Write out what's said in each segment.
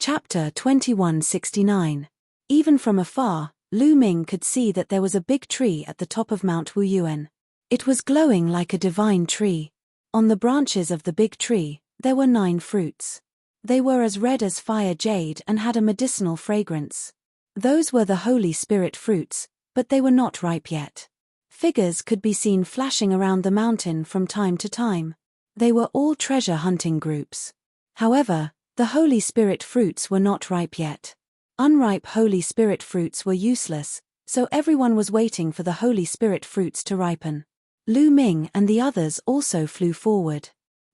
Chapter 2169. Even from afar, Lu Ming could see that there was a big tree at the top of Mount Wuyuan. It was glowing like a divine tree. On the branches of the big tree, there were 9 fruits. They were as red as fire jade and had a medicinal fragrance. Those were the Holy Spirit fruits, but they were not ripe yet. Figures could be seen flashing around the mountain from time to time. They were all treasure hunting groups. However, the Holy Spirit fruits were not ripe yet. Unripe Holy Spirit fruits were useless, so everyone was waiting for the Holy Spirit fruits to ripen. Lu Ming and the others also flew forward.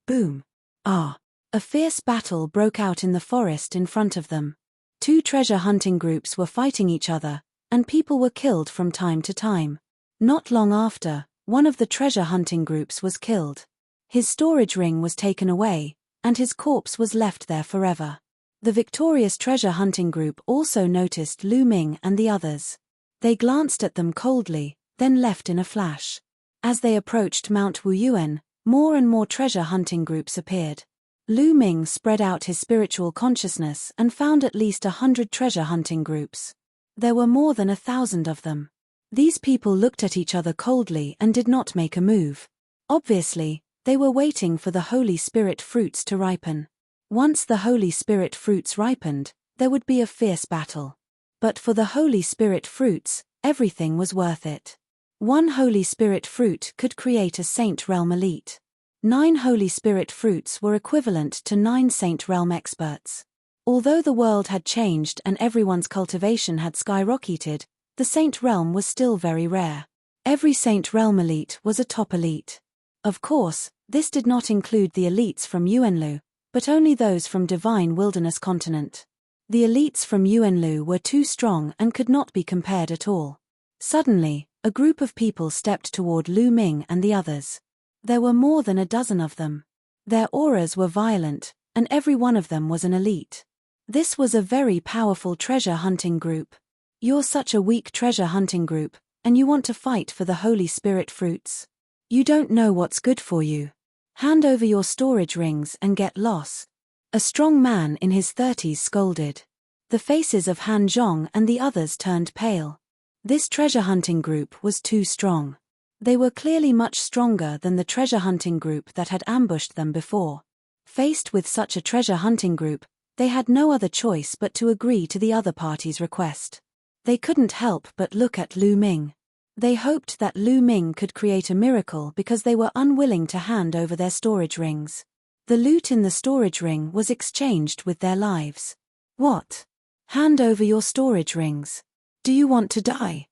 Boom! Ah! A fierce battle broke out in the forest in front of them. 2 treasure hunting groups were fighting each other, and people were killed from time to time. Not long after, one of the treasure hunting groups was killed. His storage ring was taken away, and his corpse was left there forever. The victorious treasure hunting group also noticed Lu Ming and the others. They glanced at them coldly, then left in a flash. As they approached Mount Wuyuan, more and more treasure hunting groups appeared. Lu Ming spread out his spiritual consciousness and found at least 100 treasure hunting groups. There were more than 1,000 of them. These people looked at each other coldly and did not make a move. Obviously, they were waiting for the Holy Spirit fruits to ripen. Once the Holy Spirit fruits ripened, there would be a fierce battle. But for the Holy Spirit fruits, everything was worth it. 1 Holy Spirit fruit could create a Saint Realm elite. 9 Holy Spirit fruits were equivalent to 9 Saint Realm experts. Although the world had changed and everyone's cultivation had skyrocketed, the Saint Realm was still very rare. Every Saint Realm elite was a top elite. Of course, this did not include the elites from Yuanlu, but only those from Divine Wilderness Continent. The elites from Yuanlu were too strong and could not be compared at all. Suddenly, a group of people stepped toward Lu Ming and the others. There were more than a dozen of them. Their auras were violent, and every one of them was an elite. This was a very powerful treasure hunting group. You're such a weak treasure hunting group, and you want to fight for the Holy Spirit fruits? You don't know what's good for you. Hand over your storage rings and get lost. A strong man in his 30s scolded. The faces of Han Zhong and the others turned pale. This treasure hunting group was too strong. They were clearly much stronger than the treasure hunting group that had ambushed them before. Faced with such a treasure hunting group, they had no other choice but to agree to the other party's request. They couldn't help but look at Lu Ming. They hoped that Lu Ming could create a miracle because they were unwilling to hand over their storage rings. The loot in the storage ring was exchanged with their lives. What? Hand over your storage rings. Do you want to die?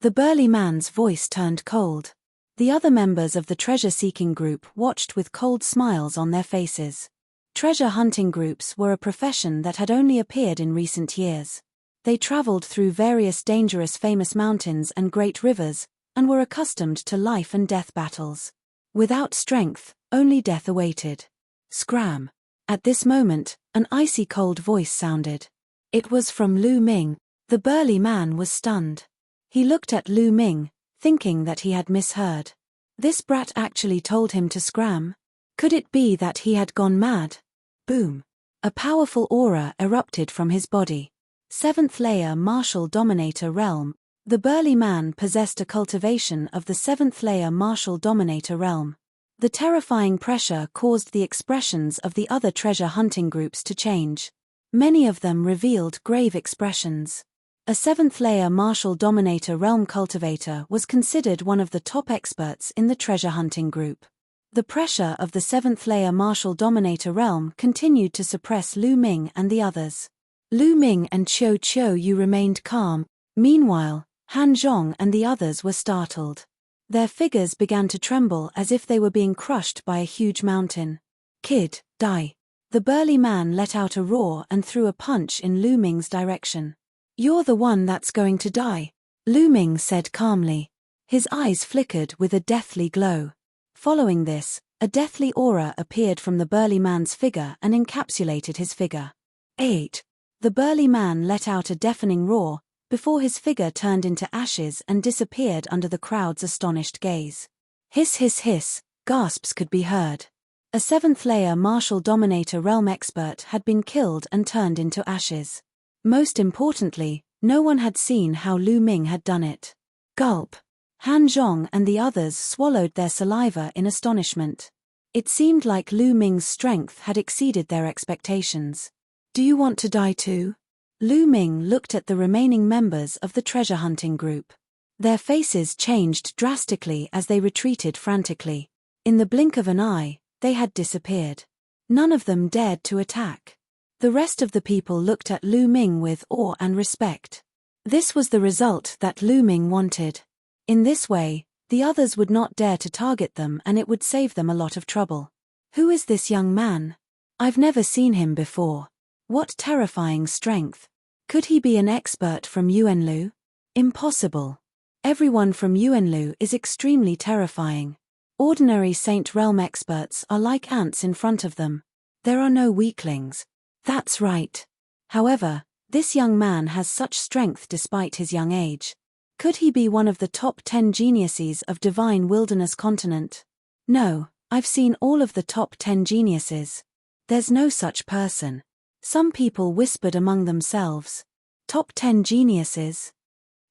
The burly man's voice turned cold. The other members of the treasure-seeking group watched with cold smiles on their faces. Treasure hunting groups were a profession that had only appeared in recent years. They traveled through various dangerous famous mountains and great rivers, and were accustomed to life and death battles. Without strength, only death awaited. Scram! At this moment, an icy cold voice sounded. It was from Lu Ming. The burly man was stunned. He looked at Lu Ming, thinking that he had misheard. This brat actually told him to scram? Could it be that he had gone mad? Boom! A powerful aura erupted from his body. 7th layer martial dominator realm. The burly man possessed a cultivation of the 7th layer martial dominator realm. The terrifying pressure caused the expressions of the other treasure hunting groups to change. Many of them revealed grave expressions. A 7th layer martial dominator realm cultivator was considered one of the top experts in the treasure hunting group. The pressure of the 7th layer martial dominator realm continued to suppress Lu Ming and the others. Lu Ming and Qiu Yu remained calm. Meanwhile, Han Zhong and the others were startled. Their figures began to tremble as if they were being crushed by a huge mountain. Kid, die. The burly man let out a roar and threw a punch in Lu Ming's direction. You're the one that's going to die, Lu Ming said calmly. His eyes flickered with a deathly glow. Following this, a deathly aura appeared from the burly man's figure and encapsulated his figure. 8. The burly man let out a deafening roar, before his figure turned into ashes and disappeared under the crowd's astonished gaze. Hiss hiss hiss, gasps could be heard. A seventh-layer martial dominator realm expert had been killed and turned into ashes. Most importantly, no one had seen how Lu Ming had done it. Gulp. Han Zhong and the others swallowed their saliva in astonishment. It seemed like Lu Ming's strength had exceeded their expectations. Do you want to die too? Lu Ming looked at the remaining members of the treasure hunting group. Their faces changed drastically as they retreated frantically. In the blink of an eye, they had disappeared. None of them dared to attack. The rest of the people looked at Lu Ming with awe and respect. This was the result that Lu Ming wanted. In this way, the others would not dare to target them and it would save them a lot of trouble. Who is this young man? I've never seen him before. What terrifying strength. Could he be an expert from Yuanlu? Impossible. Everyone from Yuanlu is extremely terrifying. Ordinary Saint Realm experts are like ants in front of them. There are no weaklings. That's right. However, this young man has such strength despite his young age. Could he be one of the top 10 geniuses of Divine Wilderness Continent? No, I've seen all of the top 10 geniuses. There's no such person. Some people whispered among themselves. Top 10 geniuses?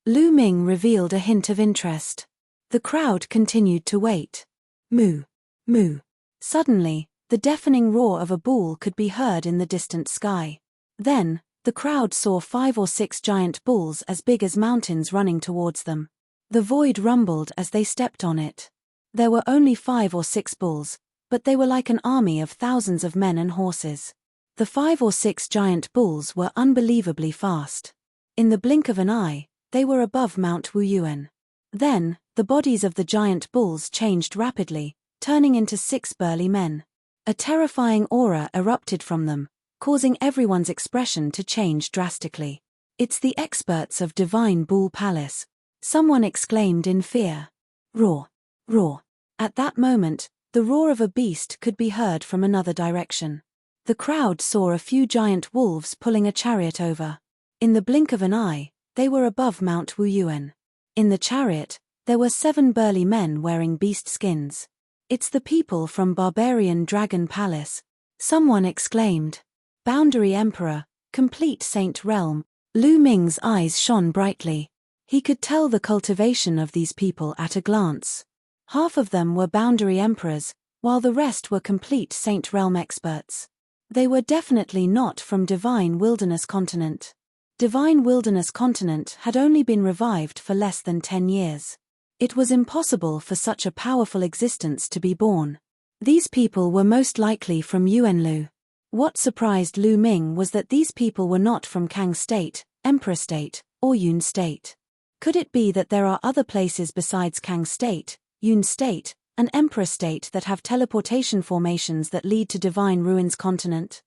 Lu Ming revealed a hint of interest. The crowd continued to wait. Moo. Moo. Suddenly, the deafening roar of a bull could be heard in the distant sky. Then, the crowd saw 5 or 6 giant bulls as big as mountains running towards them. The void rumbled as they stepped on it. There were only 5 or 6 bulls, but they were like an army of thousands of men and horses. The 5 or 6 giant bulls were unbelievably fast. In the blink of an eye, they were above Mount Wuyuan. Then, the bodies of the giant bulls changed rapidly, turning into 6 burly men. A terrifying aura erupted from them, causing everyone's expression to change drastically. It's the experts of Divine Bull Palace. Someone exclaimed in fear. Roar. Roar. At that moment, the roar of a beast could be heard from another direction. The crowd saw a few giant wolves pulling a chariot over. In the blink of an eye, they were above Mount Wuyuan. In the chariot, there were 7 burly men wearing beast skins. It's the people from Barbarian Dragon Palace. Someone exclaimed. Boundary Emperor, complete Saint Realm. Lu Ming's eyes shone brightly. He could tell the cultivation of these people at a glance. Half of them were Boundary Emperors, while the rest were complete Saint Realm experts. They were definitely not from Divine Wilderness Continent. Divine Wilderness Continent had only been revived for less than 10 years. It was impossible for such a powerful existence to be born. These people were most likely from Yuanlu. What surprised Lu Ming was that these people were not from Kang State, Emperor State, or Yun State. Could it be that there are other places besides Kang State, Yun State, and Emperor State that have teleportation formations that lead to Divine Ruins Continent?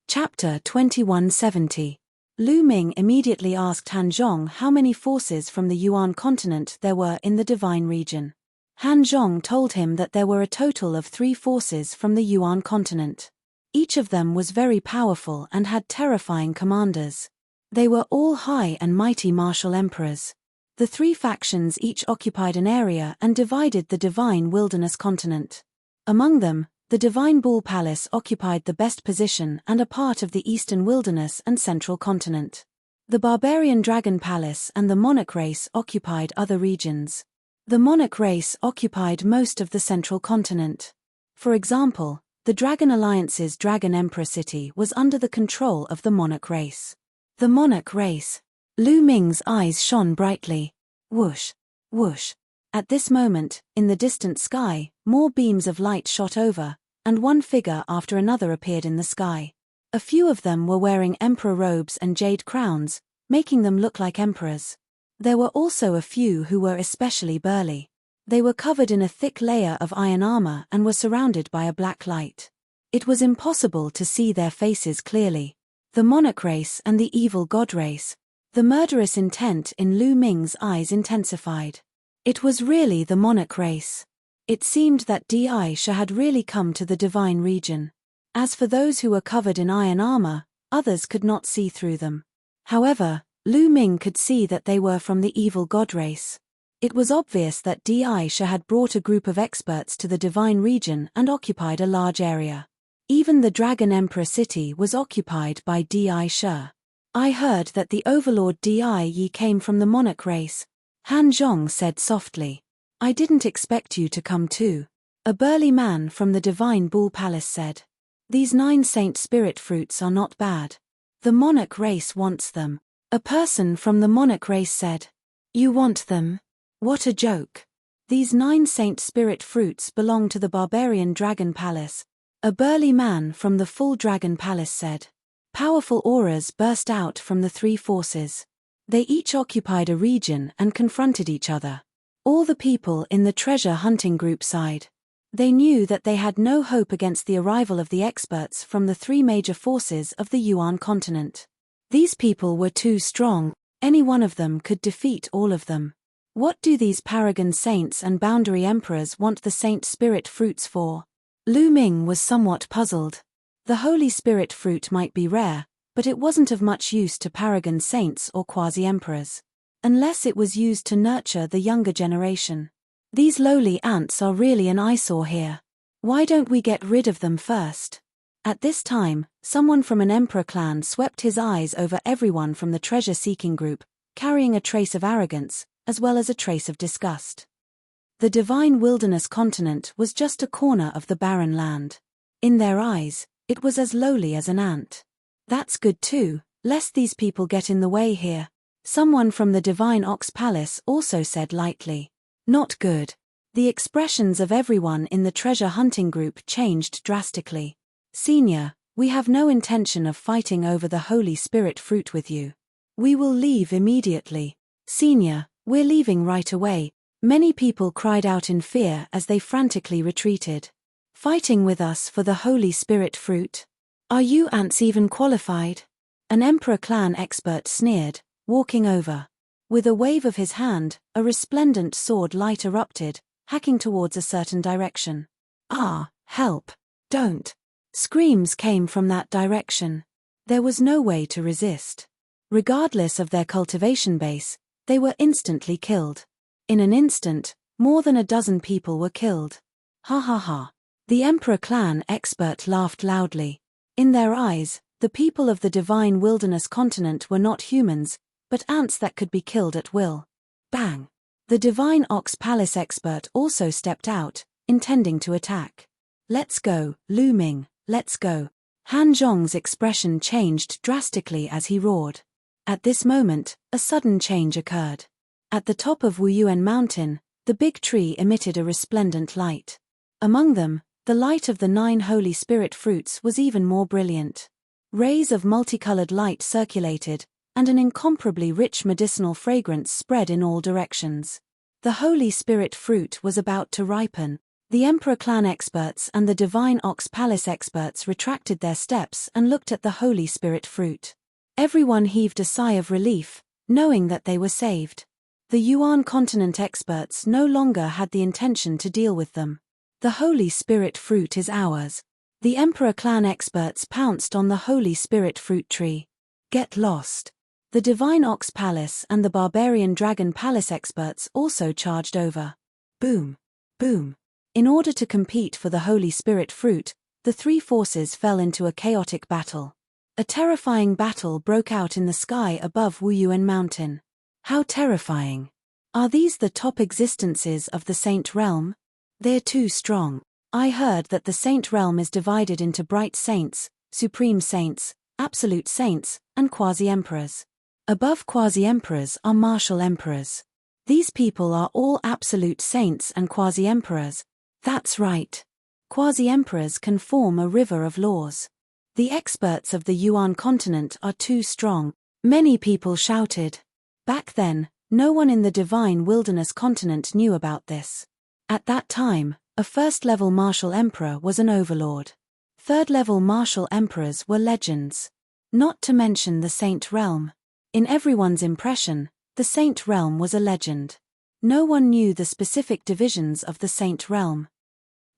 Chapter 2170. Lu Ming immediately asked Han Zhong how many forces from the Yuan continent there were in the Divine region. Han Zhong told him that there were a total of 3 forces from the Yuan continent. Each of them was very powerful and had terrifying commanders. They were all high and mighty martial emperors. The 3 factions each occupied an area and divided the Divine Wilderness Continent. Among them, the Divine Bull Palace occupied the best position and a part of the Eastern Wilderness and Central Continent. The Barbarian Dragon Palace and the Monarch race occupied other regions. The Monarch race occupied most of the Central Continent. For example, the Dragon Alliance's Dragon Emperor City was under the control of the Monarch race. The Monarch race. Lu Ming's eyes shone brightly. Whoosh. Whoosh. At this moment, in the distant sky, more beams of light shot over, and one figure after another appeared in the sky. A few of them were wearing emperor robes and jade crowns, making them look like emperors. There were also a few who were especially burly. They were covered in a thick layer of iron armor and were surrounded by a black light. It was impossible to see their faces clearly. The Monarch race and the evil god race. The murderous intent in Lu Ming's eyes intensified. It was really the Monarch race. It seemed that Daisha had really come to the Divine region. As for those who were covered in iron armor, others could not see through them. However, Lu Ming could see that they were from the evil god race. It was obvious that Disha had brought a group of experts to the divine region and occupied a large area. Even the Dragon Emperor city was occupied by Disha. I heard that the overlord Di came from the monarch race, Han Zhong said softly. I didn't expect you to come too. A burly man from the divine bull palace said. These 9 saint spirit fruits are not bad. The monarch race wants them. A person from the monarch race said. You want them? What a joke. These 9 saint spirit fruits belong to the barbarian dragon palace. A burly man from the full dragon palace said. Powerful auras burst out from the 3 forces. They each occupied a region and confronted each other. All the people in the treasure hunting group sighed. They knew that they had no hope against the arrival of the experts from the 3 major forces of the Yuan continent. These people were too strong, any one of them could defeat all of them. What do these paragon saints and boundary emperors want the saint spirit fruits for? Lu Ming was somewhat puzzled. The Holy Spirit fruit might be rare, but it wasn't of much use to paragon saints or quasi-emperors. Unless it was used to nurture the younger generation. These lowly ants are really an eyesore here. Why don't we get rid of them first? At this time, someone from an emperor clan swept his eyes over everyone from the treasure-seeking group, carrying a trace of arrogance, as well as a trace of disgust. The divine wilderness continent was just a corner of the barren land. In their eyes, it was as lowly as an ant. That's good too, lest these people get in the way here. Someone from the divine ox palace also said lightly. Not good. The expressions of everyone in the treasure hunting group changed drastically. Senior, we have no intention of fighting over the Holy Spirit fruit with you. We will leave immediately. Senior, we're leaving right away. Many people cried out in fear as they frantically retreated. Fighting with us for the Holy Spirit fruit? Are you ants even qualified? An Emperor clan expert sneered, walking over. With a wave of his hand, a resplendent sword light erupted, hacking towards a certain direction. Ah, help! Don't! Screams came from that direction. There was no way to resist. Regardless of their cultivation base, they were instantly killed. In an instant, more than a dozen people were killed. Ha ha ha. The Emperor clan expert laughed loudly. In their eyes, the people of the divine wilderness continent were not humans, but ants that could be killed at will. Bang! The divine ox palace expert also stepped out, intending to attack. Let's go, Lu Ming, let's go. Han Zhong's expression changed drastically as he roared. At this moment, a sudden change occurred. At the top of Wuyuan Mountain, the big tree emitted a resplendent light. Among them, the light of the 9 Holy Spirit fruits was even more brilliant. Rays of multicolored light circulated, and an incomparably rich medicinal fragrance spread in all directions. The Holy Spirit fruit was about to ripen. The Emperor clan experts and the Divine Ox Palace experts retracted their steps and looked at the Holy Spirit fruit. Everyone heaved a sigh of relief, knowing that they were saved. The Yuan continent experts no longer had the intention to deal with them. The Holy Spirit fruit is ours. The Emperor clan experts pounced on the Holy Spirit fruit tree. Get lost. The Divine Ox Palace and the Barbarian Dragon Palace experts also charged over. Boom. Boom. In order to compete for the Holy Spirit fruit, the 3 forces fell into a chaotic battle. A terrifying battle broke out in the sky above Wuyuan Mountain. How terrifying. Are these the top existences of the Saint Realm? They're too strong. I heard that the Saint Realm is divided into bright saints, supreme saints, absolute saints, and quasi-emperors. Above quasi-emperors are martial emperors. These people are all absolute saints and quasi-emperors. That's right. Quasi-emperors can form a river of laws. The experts of the Yuan continent are too strong. Many people shouted. Back then, no one in the divine wilderness continent knew about this. At that time, a first-level martial emperor was an overlord. Third-level martial emperors were legends. Not to mention the Saint Realm. In everyone's impression, the Saint Realm was a legend. No one knew the specific divisions of the Saint Realm.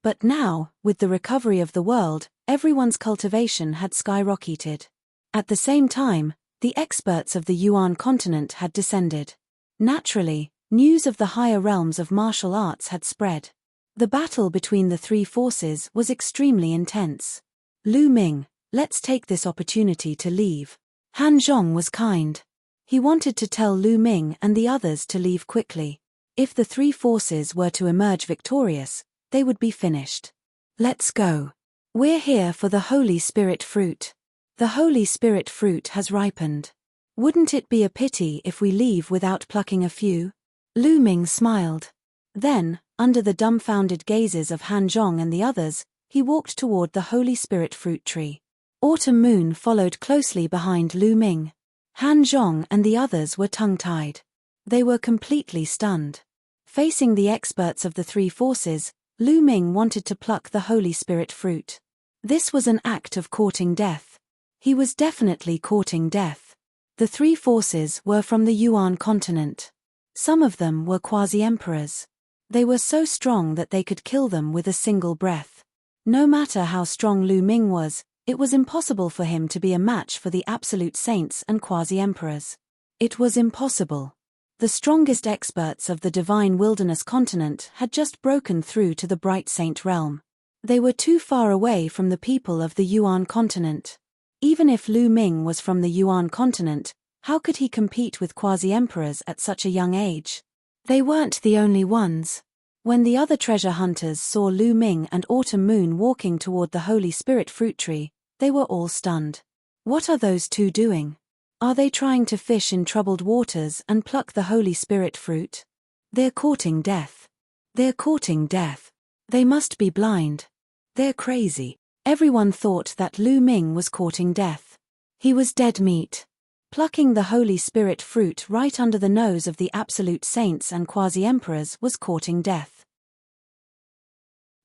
But now, with the recovery of the world, everyone's cultivation had skyrocketed. At the same time, the experts of the Yuan continent had descended. Naturally, News of the higher realms of martial arts had spread. The battle between the three forces was extremely intense. Lu Ming, let's take this opportunity to leave. Han Zhong was kind. He wanted to tell Lu Ming and the others to leave quickly. If the three forces were to emerge victorious, they would be finished. Let's go. We're here for the Holy Spirit fruit. The Holy Spirit fruit has ripened. Wouldn't it be a pity if we leave without plucking a few? Lu Ming smiled. Then, under the dumbfounded gazes of Han Zhong and the others, he walked toward the Holy Spirit fruit tree. Autumn Moon followed closely behind Lu Ming. Han Zhong and the others were tongue-tied. They were completely stunned. Facing the experts of the three forces, Lu Ming wanted to pluck the Holy Spirit fruit. This was an act of courting death. He was definitely courting death. The three forces were from the Yuan continent. Some of them were quasi-emperors. They were so strong that they could kill them with a single breath. No matter how strong Lu Ming was, it was impossible for him to be a match for the absolute saints and quasi-emperors. It was impossible. The strongest experts of the divine wilderness continent had just broken through to the bright saint realm. They were too far away from the people of the Yuan continent. Even if Lu Ming was from the Yuan continent, how could he compete with quasi-emperors at such a young age? They weren't the only ones. When the other treasure hunters saw Lu Ming and Autumn Moon walking toward the Holy Spirit fruit tree, they were all stunned. What are those two doing? Are they trying to fish in troubled waters and pluck the Holy Spirit fruit? They're courting death. They're courting death. They must be blind. They're crazy. Everyone thought that Lu Ming was courting death. He was dead meat. Plucking the Holy Spirit fruit right under the nose of the absolute saints and quasi-emperors was courting death.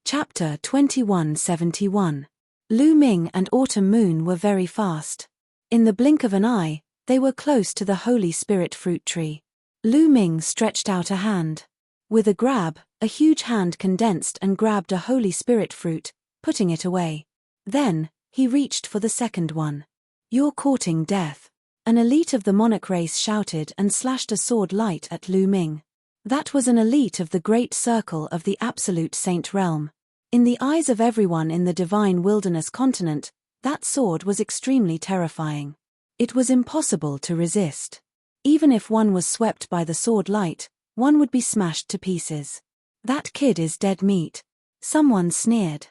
Chapter 2171. Lu Ming and Autumn Moon were very fast. In the blink of an eye, they were close to the Holy Spirit fruit tree. Lu Ming stretched out a hand. With a grab, a huge hand condensed and grabbed a Holy Spirit fruit, putting it away. Then, he reached for the second one. You're courting death. An elite of the monarch race shouted and slashed a sword light at Lu Ming. That was an elite of the great circle of the absolute saint realm. In the eyes of everyone in the divine wilderness continent, that sword was extremely terrifying. It was impossible to resist. Even if one was swept by the sword light, one would be smashed to pieces. That kid is dead meat. Someone sneered.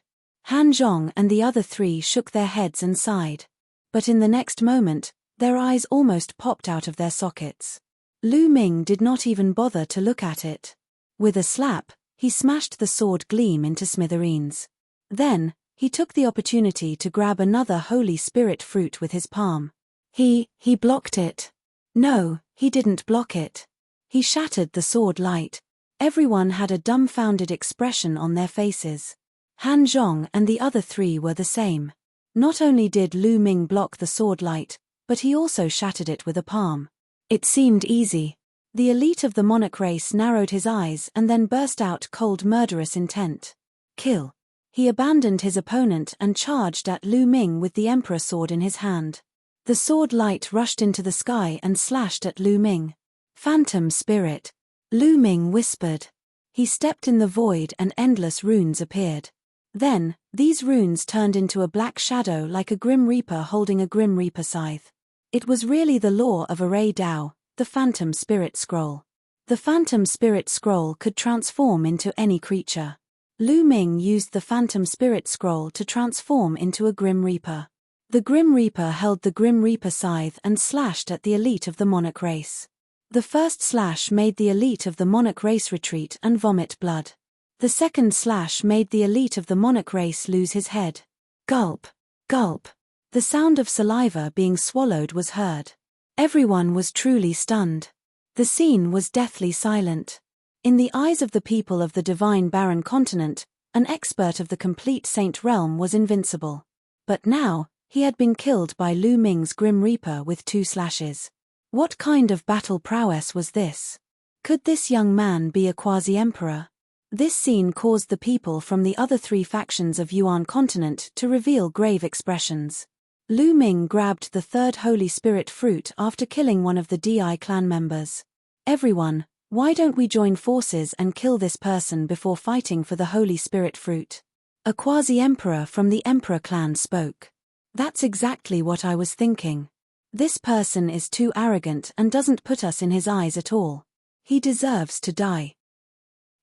Han Zhong and the other three shook their heads and sighed. But in the next moment, their eyes almost popped out of their sockets. Lu Ming did not even bother to look at it. With a slap, he smashed the sword gleam into smithereens. Then, he took the opportunity to grab another Holy Spirit fruit with his palm. He blocked it. No, he didn't block it. He shattered the sword light. Everyone had a dumbfounded expression on their faces. Han Zhong and the other three were the same. Not only did Lu Ming block the sword light, but he also shattered it with a palm. It seemed easy. The elite of the monarch race narrowed his eyes and then burst out cold murderous intent. Kill. He abandoned his opponent and charged at Lu Ming with the emperor sword in his hand. The sword light rushed into the sky and slashed at Lu Ming. Phantom spirit. Lu Ming whispered. He stepped in the void and endless runes appeared. Then, these runes turned into a black shadow like a Grim Reaper holding a Grim Reaper scythe. It was really the law of Array Dao, the Phantom Spirit Scroll. The Phantom Spirit Scroll could transform into any creature. Lu Ming used the Phantom Spirit Scroll to transform into a Grim Reaper. The Grim Reaper held the Grim Reaper scythe and slashed at the elite of the monarch race. The first slash made the elite of the monarch race retreat and vomit blood. The second slash made the elite of the monarch race lose his head. Gulp, gulp. The sound of saliva being swallowed was heard. Everyone was truly stunned. The scene was deathly silent. In the eyes of the people of the divine barren continent, an expert of the complete saint realm was invincible. But now, he had been killed by Lu Ming's Grim Reaper with 2 slashes. What kind of battle prowess was this? Could this young man be a quasi-emperor? This scene caused the people from the other 3 factions of Yuan continent to reveal grave expressions. Lu Ming grabbed the 3rd Holy Spirit fruit after killing one of the Di clan members. Everyone, Why don't we join forces and kill this person before fighting for the Holy Spirit fruit? A quasi-emperor from the Emperor clan spoke. That's exactly what I was thinking. This person is too arrogant and doesn't put us in his eyes at all. He deserves to die.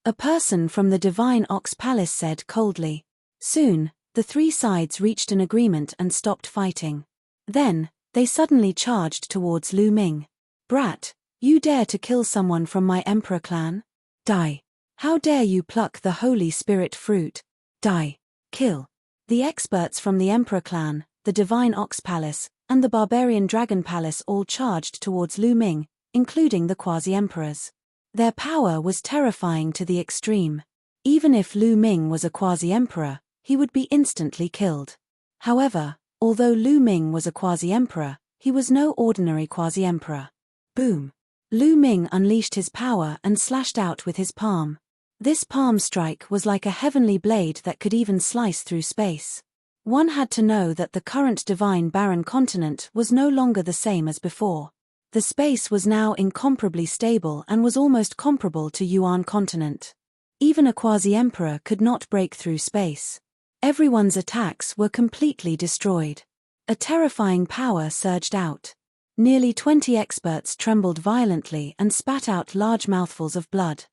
A person from the Divine Ox Palace said coldly. Soon, the three sides reached an agreement and stopped fighting. Then, they suddenly charged towards Lu Ming. Brat, you dare to kill someone from my Emperor clan? Die. How dare you pluck the Holy Spirit fruit? Die. Kill. The experts from the Emperor clan, the Divine Ox Palace, and the Barbarian Dragon Palace all charged towards Lu Ming, including the quasi-emperors. Their power was terrifying to the extreme. Even if Lu Ming was a quasi-emperor, he would be instantly killed. However, although Lu Ming was a quasi-emperor, he was no ordinary quasi-emperor. Boom! Lu Ming unleashed his power and slashed out with his palm. This palm strike was like a heavenly blade that could even slice through space. One had to know that the current divine barren continent was no longer the same as before. The space was now incomparably stable and was almost comparable to Yuan continent. Even a quasi-emperor could not break through space. Everyone's attacks were completely destroyed. A terrifying power surged out. Nearly 20 experts trembled violently and spat out large mouthfuls of blood.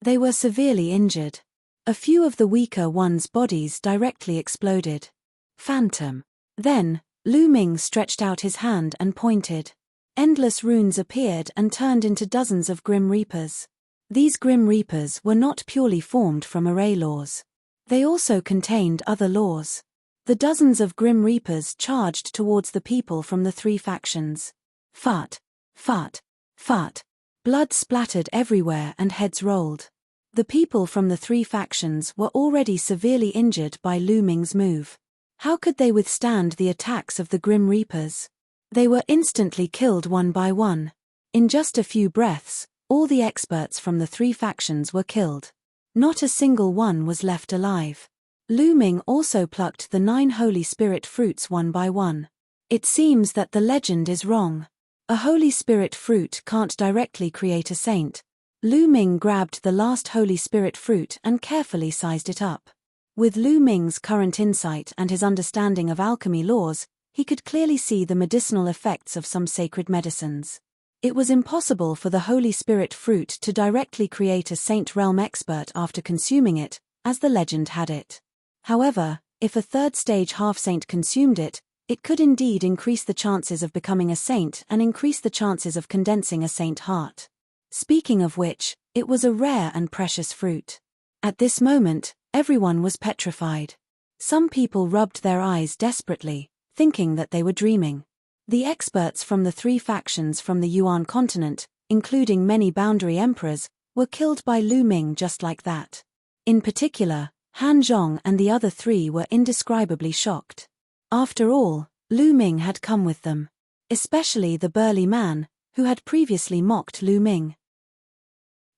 They were severely injured. A few of the weaker ones' bodies directly exploded. Phantom. Then, Lu Ming stretched out his hand and pointed. Endless runes appeared and turned into dozens of Grim Reapers. These Grim Reapers were not purely formed from array laws. They also contained other laws. The dozens of Grim Reapers charged towards the people from the three factions. Fart, fart, fart. Blood splattered everywhere and heads rolled. The people from the three factions were already severely injured by Lu Ming's move. How could they withstand the attacks of the Grim Reapers? They were instantly killed one by one. In just a few breaths, all the experts from the three factions were killed. Not a single one was left alive. Lu Ming also plucked the 9 Holy Spirit fruits one by one. It seems that the legend is wrong. A Holy Spirit fruit can't directly create a saint. Lu Ming grabbed the last Holy Spirit fruit and carefully sized it up. With Lu Ming's current insight and his understanding of alchemy laws, he could clearly see the medicinal effects of some sacred medicines. It was impossible for the Holy Spirit fruit to directly create a Saint Realm expert after consuming it, as the legend had it. However, if a third-stage half-saint consumed it, it could indeed increase the chances of becoming a saint and increase the chances of condensing a saint heart. Speaking of which, it was a rare and precious fruit. At this moment, everyone was petrified. Some people rubbed their eyes desperately, thinking that they were dreaming. The experts from the three factions from the Yuan continent, including many boundary emperors, were killed by Lu Ming just like that. In particular, Han Zhong and the other three were indescribably shocked. After all, Lu Ming had come with them. Especially the burly man, who had previously mocked Lu Ming.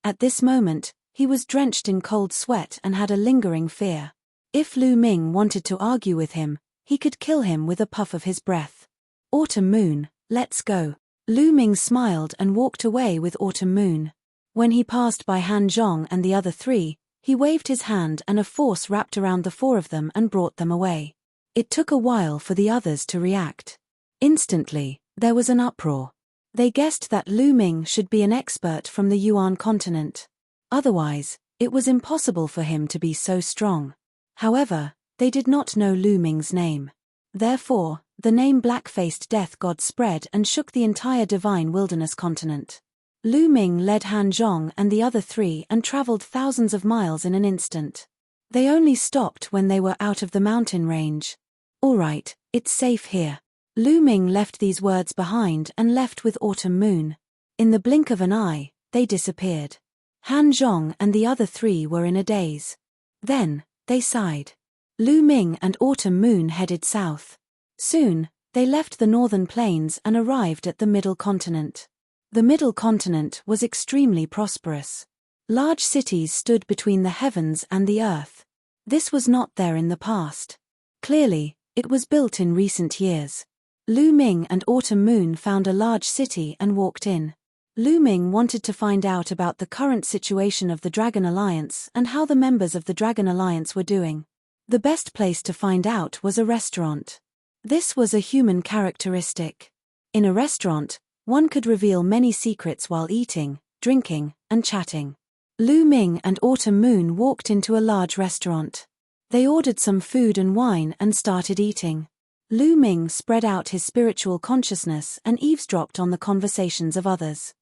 At this moment, he was drenched in cold sweat and had a lingering fear. If Lu Ming wanted to argue with him, he could kill him with a puff of his breath. Autumn Moon, let's go. Lu Ming smiled and walked away with Autumn Moon. When he passed by Han Zhong and the other three, he waved his hand and a force wrapped around the 4 of them and brought them away. It took a while for the others to react. Instantly, there was an uproar. They guessed that Lu Ming should be an expert from the Yuan continent. Otherwise, it was impossible for him to be so strong. However, they did not know Lu Ming's name. Therefore, the name Black-Faced Death God spread and shook the entire Divine Wilderness continent. Lu Ming led Han Zhong and the other 3 and traveled thousands of miles in an instant. They only stopped when they were out of the mountain range. All right, it's safe here. Lu Ming left these words behind and left with Autumn Moon. In the blink of an eye, they disappeared. Han Zhong and the other 3 were in a daze. Then, they sighed. Lu Ming and Autumn Moon headed south. Soon, they left the northern plains and arrived at the Middle Continent. The Middle Continent was extremely prosperous. Large cities stood between the heavens and the earth. This was not there in the past. Clearly, it was built in recent years. Lu Ming and Autumn Moon found a large city and walked in. Lu Ming wanted to find out about the current situation of the Dragon Alliance and how the members of the Dragon Alliance were doing. The best place to find out was a restaurant. This was a human characteristic. In a restaurant, one could reveal many secrets while eating, drinking, and chatting. Lu Ming and Autumn Moon walked into a large restaurant. They ordered some food and wine and started eating. Lu Ming spread out his spiritual consciousness and eavesdropped on the conversations of others.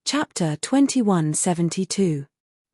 Chapter 2172.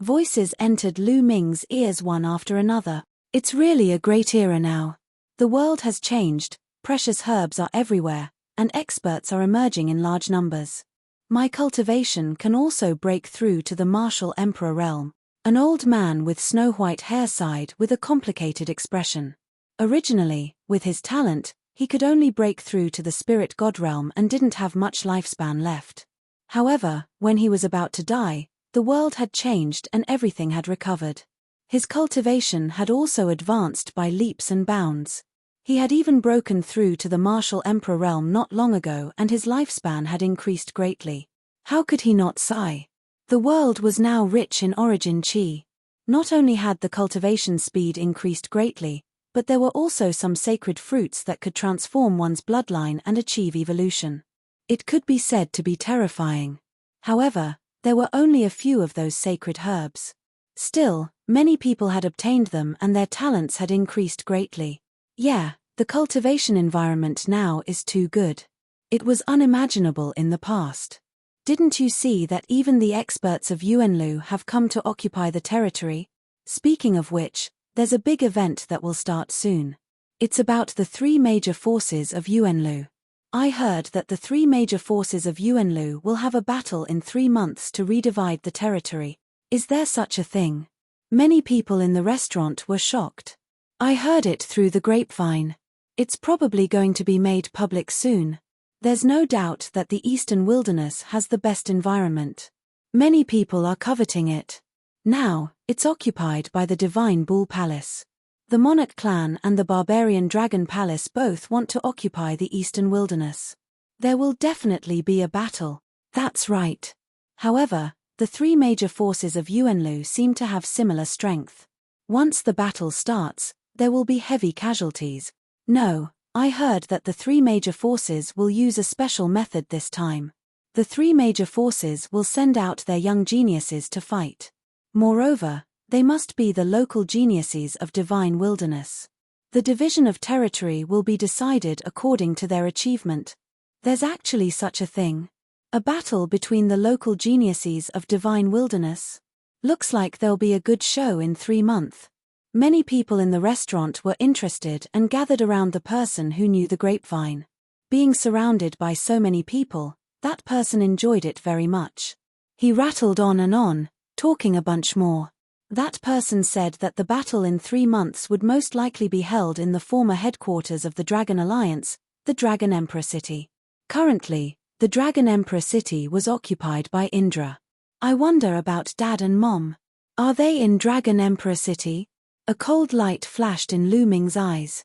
Voices entered Lu Ming's ears one after another. It's really a great era now. The world has changed, precious herbs are everywhere, and experts are emerging in large numbers. My cultivation can also break through to the martial emperor realm. An old man with snow-white hair sighed with a complicated expression. Originally, with his talent, he could only break through to the spirit god realm and didn't have much lifespan left. However, when he was about to die, the world had changed and everything had recovered. His cultivation had also advanced by leaps and bounds. He had even broken through to the martial emperor realm not long ago and his lifespan had increased greatly. How could he not sigh? The world was now rich in origin chi. Not only had the cultivation speed increased greatly, but there were also some sacred fruits that could transform one's bloodline and achieve evolution. It could be said to be terrifying. However, there were only a few of those sacred herbs. Still, many people had obtained them and their talents had increased greatly. Yeah, the cultivation environment now is too good. It was unimaginable in the past. Didn't you see that even the experts of Yuanlu have come to occupy the territory? Speaking of which, there's a big event that will start soon. It's about the three major forces of Yuanlu. I heard that the three major forces of Yuanlu will have a battle in 3 months to redivide the territory. Is there such a thing? Many people in the restaurant were shocked. I heard it through the grapevine. It's probably going to be made public soon. There's no doubt that the Eastern Wilderness has the best environment. Many people are coveting it. Now, it's occupied by the Divine Bull Palace. The Monarch clan and the Barbarian Dragon Palace both want to occupy the Eastern Wilderness. There will definitely be a battle. That's right. However, the three major forces of Yuanlu seem to have similar strength. Once the battle starts, there will be heavy casualties. No, I heard that the three major forces will use a special method this time. The three major forces will send out their young geniuses to fight. Moreover, they must be the local geniuses of Divine Wilderness. The division of territory will be decided according to their achievement. There's actually such a thing. A battle between the local geniuses of Divine Wilderness. Looks like there'll be a good show in 3 months. Many people in the restaurant were interested and gathered around the person who knew the grapevine. Being surrounded by so many people, that person enjoyed it very much. He rattled on, talking a bunch more. That person said that the battle in 3 months would most likely be held in the former headquarters of the Dragon Alliance, the Dragon Emperor City. Currently, the Dragon Emperor City was occupied by Indra. I wonder about Dad and Mom. Are they in Dragon Emperor City? A cold light flashed in Lu Ming's eyes.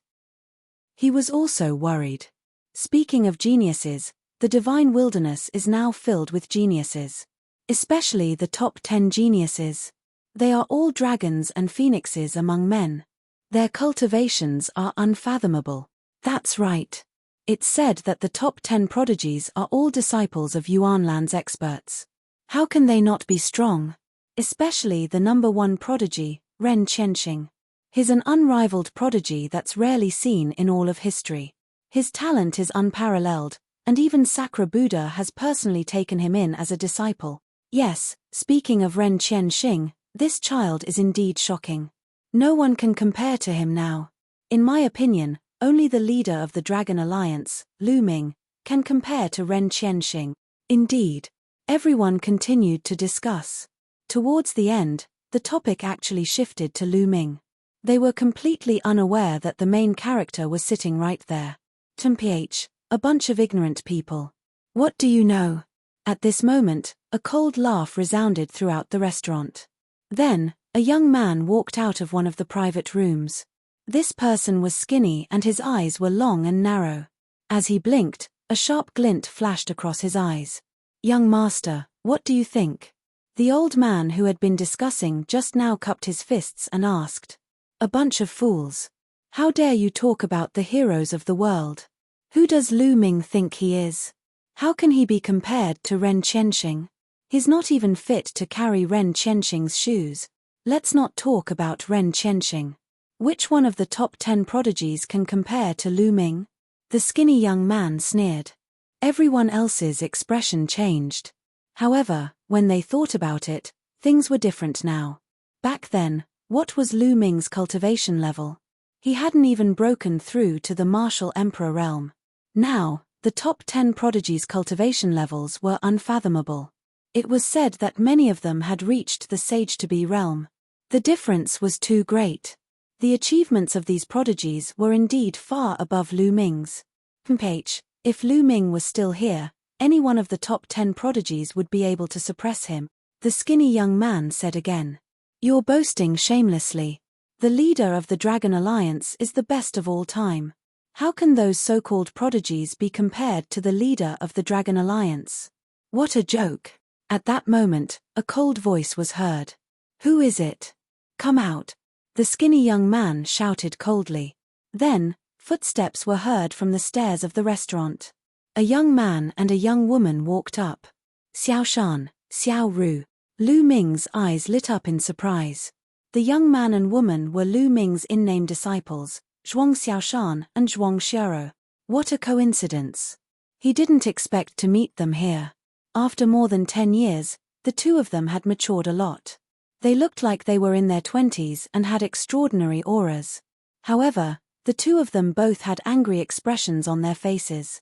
He was also worried. Speaking of geniuses, the Divine Wilderness is now filled with geniuses. Especially the top 10 geniuses. They are all dragons and phoenixes among men. Their cultivations are unfathomable. That's right. It's said that the top 10 prodigies are all disciples of Yuanland's experts. How can they not be strong? Especially the number 1 prodigy, Ren Qianxing. He's an unrivaled prodigy that's rarely seen in all of history. His talent is unparalleled, and even Sakra Buddha has personally taken him in as a disciple. Yes, speaking of Ren Qianxing, this child is indeed shocking. No one can compare to him now. In my opinion, only the leader of the Dragon Alliance, Lu Ming, can compare to Ren Qianxing. Indeed. Everyone continued to discuss. Towards the end, the topic actually shifted to Lu Ming. They were completely unaware that the main character was sitting right there. TMPH, a bunch of ignorant people. What do you know? At this moment, a cold laugh resounded throughout the restaurant. Then, a young man walked out of one of the private rooms. This person was skinny and his eyes were long and narrow. As he blinked, A sharp glint flashed across his eyes. Young master, what do you think? The old man who had been discussing just now cupped his fists and asked. A bunch of fools. How dare you talk about the heroes of the world? Who does Lu Ming think he is? How can he be compared to Ren Qianxing? He's not even fit to carry Ren Qianxing's shoes. Let's not talk about Ren Qianxing. Which one of the top 10 prodigies can compare to Lu Ming? The skinny young man sneered. Everyone else's expression changed. However, when they thought about it, things were different now. Back then, what was Lu Ming's cultivation level? He hadn't even broken through to the martial emperor realm. Now, the top 10 prodigies' cultivation levels were unfathomable. It was said that many of them had reached the sage-to-be realm. The difference was too great. The achievements of these prodigies were indeed far above Lu Ming's. If Lu Ming was still here, any one of the top 10 prodigies would be able to suppress him, the skinny young man said again. You're boasting shamelessly. The leader of the Dragon Alliance is the best of all time. How can those so-called prodigies be compared to the leader of the Dragon Alliance? What a joke. At that moment, a cold voice was heard. Who is it? Come out. The skinny young man shouted coldly. Then, footsteps were heard from the stairs of the restaurant. A young man and a young woman walked up. Xiao Shan, Xiao Ru. Lu Ming's eyes lit up in surprise. The young man and woman were Lu Ming's in-name disciples, Zhuang Xiaoshan and Zhuang Xiao. What a coincidence. He didn't expect to meet them here. After more than 10 years, the two of them had matured a lot. They looked like they were in their 20s and had extraordinary auras. However, the two of them both had angry expressions on their faces.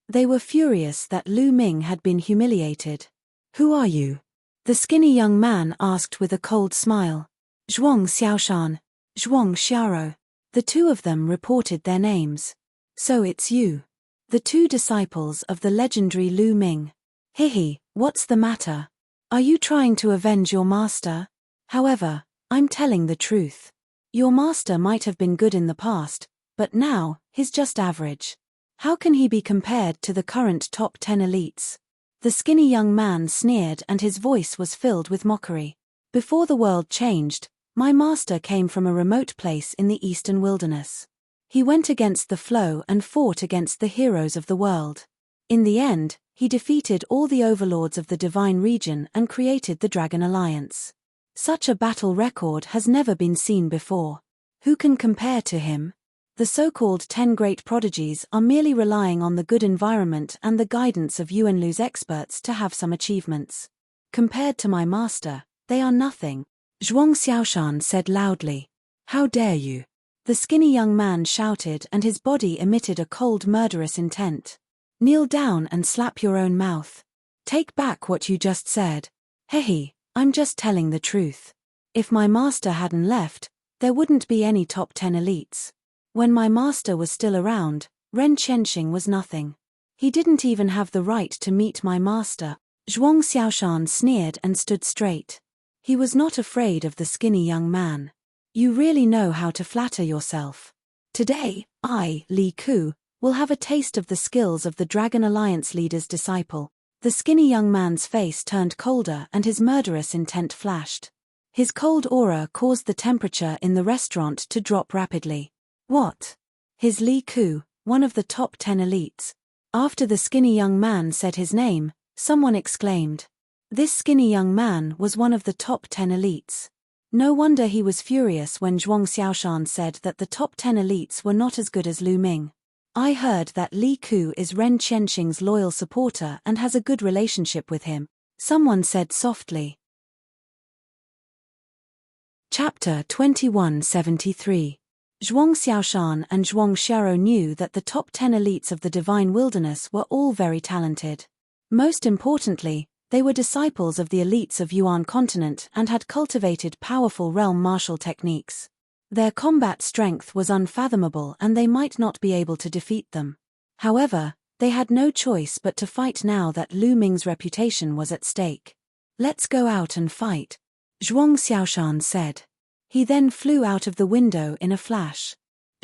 They were furious that Lu Ming had been humiliated. Who are you? The skinny young man asked with a cold smile. Zhuang Xiaoshan, Zhuang Xiao. The two of them reported their names. So it's you. The two disciples of the legendary Lu Ming. Hihi, what's the matter? Are you trying to avenge your master? However, I'm telling the truth. Your master might have been good in the past, but now, he's just average. How can he be compared to the current top 10 elites? The skinny young man sneered and his voice was filled with mockery. Before the world changed, my master came from a remote place in the eastern wilderness. He went against the flow and fought against the heroes of the world. In the end, he defeated all the overlords of the divine region and created the Dragon Alliance. Such a battle record has never been seen before. Who can compare to him? The so-called 10 great prodigies are merely relying on the good environment and the guidance of Yuanlu's experts to have some achievements. Compared to my master, they are nothing. Zhuang Xiaoshan said loudly. How dare you? The skinny young man shouted and his body emitted a cold murderous intent. Kneel down and slap your own mouth. Take back what you just said. Hehe, I'm just telling the truth. If my master hadn't left, there wouldn't be any top 10 elites. When my master was still around, Ren Qianxing was nothing. He didn't even have the right to meet my master. Zhuang Xiaoshan sneered and stood straight. He was not afraid of the skinny young man. You really know how to flatter yourself. Today, I, Li Ku, will have a taste of the skills of the Dragon Alliance leader's disciple. The skinny young man's face turned colder and his murderous intent flashed. His cold aura caused the temperature in the restaurant to drop rapidly. What? His Li Ku, one of the top 10 elites. After the skinny young man said his name, someone exclaimed. This skinny young man was one of the top 10 elites. No wonder he was furious when Zhuang Xiaoshan said that the top 10 elites were not as good as Lu Ming. I heard that Li Ku is Ren Qianxing's loyal supporter and has a good relationship with him, someone said softly. Chapter 2173. Zhuang Xiaoshan and Zhuang Xiao knew that the top 10 elites of the divine wilderness were all very talented. Most importantly, they were disciples of the elites of Yuan continent and had cultivated powerful realm martial techniques. Their combat strength was unfathomable and they might not be able to defeat them. However, they had no choice but to fight now that Lu Ming's reputation was at stake. Let's go out and fight, Zhuang Xiaoshan said. He then flew out of the window in a flash.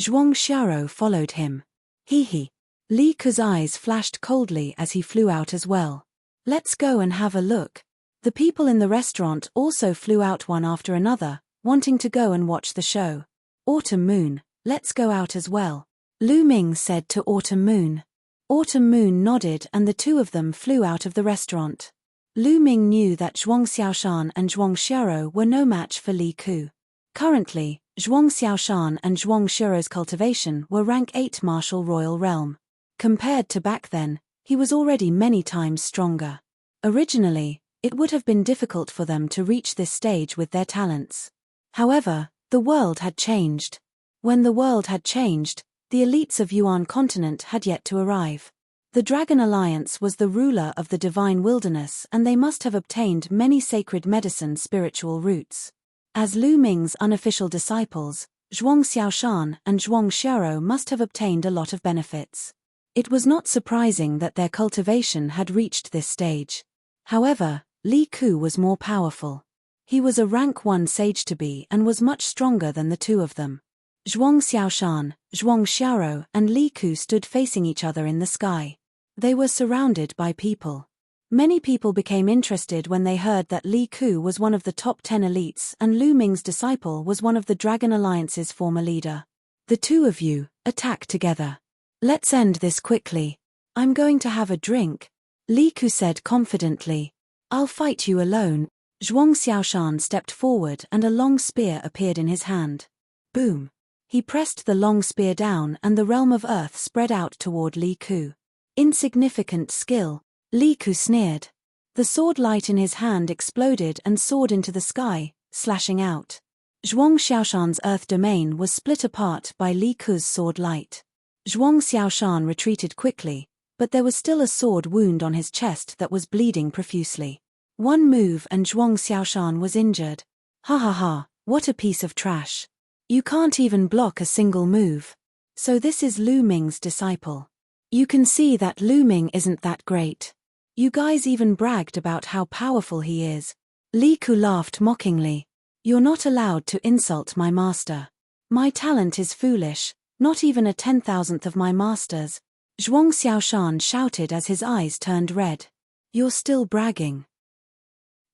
Zhuang Xiao followed him. He. Li Ke's eyes flashed coldly as he flew out as well. Let's go and have a look. The people in the restaurant also flew out one after another, wanting to go and watch the show. Autumn Moon, let's go out as well, Lu Ming said to Autumn Moon. Autumn Moon nodded and the two of them flew out of the restaurant. Lu Ming knew that Zhuang Xiaoshan and Zhuang Xiaoro were no match for Li Ke. Currently, Zhuang Xiaoshan and Zhuang Xiaoro's cultivation were rank 8 martial royal realm. Compared to back then, he was already many times stronger. Originally, it would have been difficult for them to reach this stage with their talents. However, the world had changed. When the world had changed, the elites of Yuan continent had yet to arrive. The Dragon Alliance was the ruler of the divine wilderness and they must have obtained many sacred medicine spiritual roots. As Lu Ming's unofficial disciples, Zhuang Xiaoshan and Zhuang Xiaoro must have obtained a lot of benefits. It was not surprising that their cultivation had reached this stage. However, Li Ke was more powerful. He was a rank 1 sage-to-be and was much stronger than the two of them. Zhuang Xiaoshan, Zhuang Xiaoro and Li Ke stood facing each other in the sky. They were surrounded by people. Many people became interested when they heard that Li Ke was one of the top 10 elites and Lu Ming's disciple was one of the Dragon Alliance's former leader. The two of you, attack together. Let's end this quickly. I'm going to have a drink, Li Ke said confidently. I'll fight you alone. Zhuang Xiaoshan stepped forward and a long spear appeared in his hand. Boom. He pressed the long spear down and the realm of earth spread out toward Li Ke. Insignificant skill, Li Ke sneered. The sword light in his hand exploded and soared into the sky, slashing out. Zhuang Xiaoshan's earth domain was split apart by Li Ke's sword light. Zhuang Xiaoshan retreated quickly, but there was still a sword wound on his chest that was bleeding profusely. One move and Zhuang Xiaoshan was injured. Ha ha ha, what a piece of trash. You can't even block a single move. So this is Lu Ming's disciple. You can see that Lu Ming isn't that great. You guys even bragged about how powerful he is. Li Ke laughed mockingly. You're not allowed to insult my master. My talent is foolish, not even a 10,000th of my master's. Zhuang Xiaoshan shouted as his eyes turned red. You're still bragging.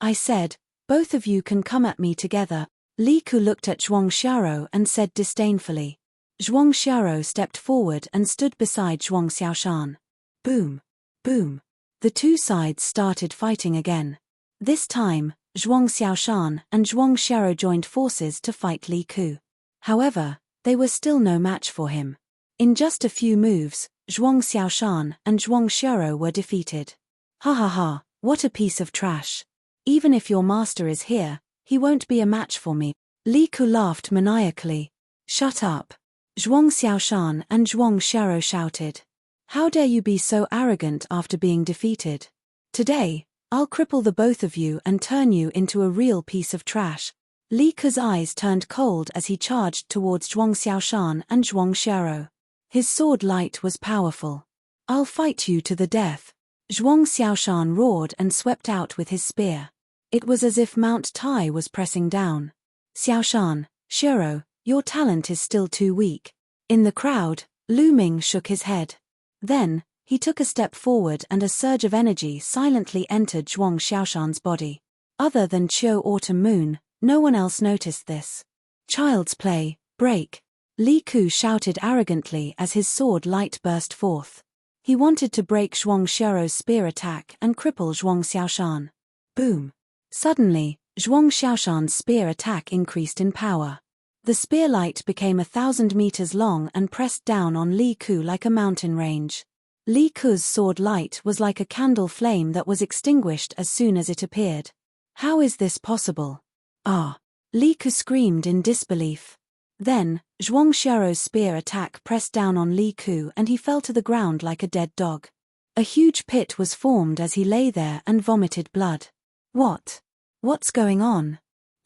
I said, both of you can come at me together. Li Ke looked at Zhuang Xiaoro and said disdainfully. Zhuang Xiaoro stepped forward and stood beside Zhuang Xiaoshan. Boom. Boom. The two sides started fighting again. This time, Zhuang Xiaoshan and Zhuang Xiaoro joined forces to fight Li Ke. However, they were still no match for him. In just a few moves, Zhuang Xiaoshan and Zhuang Xiaoro were defeated. Ha ha ha, what a piece of trash. Even if your master is here, he won't be a match for me. Li Ke laughed maniacally. Shut up. Zhuang Xiaoshan and Zhuang Xiaoro shouted. How dare you be so arrogant after being defeated? Today, I'll cripple the both of you and turn you into a real piece of trash. Li Ke's eyes turned cold as he charged towards Zhuang Xiaoshan and Zhuang Xiaoro. His sword light was powerful. I'll fight you to the death. Zhuang Xiaoshan roared and swept out with his spear. It was as if Mount Tai was pressing down. Xiaoshan, Xiaoro, your talent is still too weak. In the crowd, Lu Ming shook his head. Then, he took a step forward and a surge of energy silently entered Zhuang Xiaoshan's body. Other than Qiu Autumn Moon, no one else noticed this. Child's play, break. Li Ke shouted arrogantly as his sword light burst forth. He wanted to break Zhuang Xiaoro's spear attack and cripple Zhuang Xiaoshan. Boom. Suddenly, Zhuang Xiaoshan's spear attack increased in power. The spear light became 1,000 meters long and pressed down on Li Ke like a mountain range. Li Ke's sword light was like a candle flame that was extinguished as soon as it appeared. How is this possible? Ah! Li Ke screamed in disbelief. Then, Zhuang Xiaoro's spear attack pressed down on Li Ke and he fell to the ground like a dead dog. A huge pit was formed as he lay there and vomited blood. What? What's going on?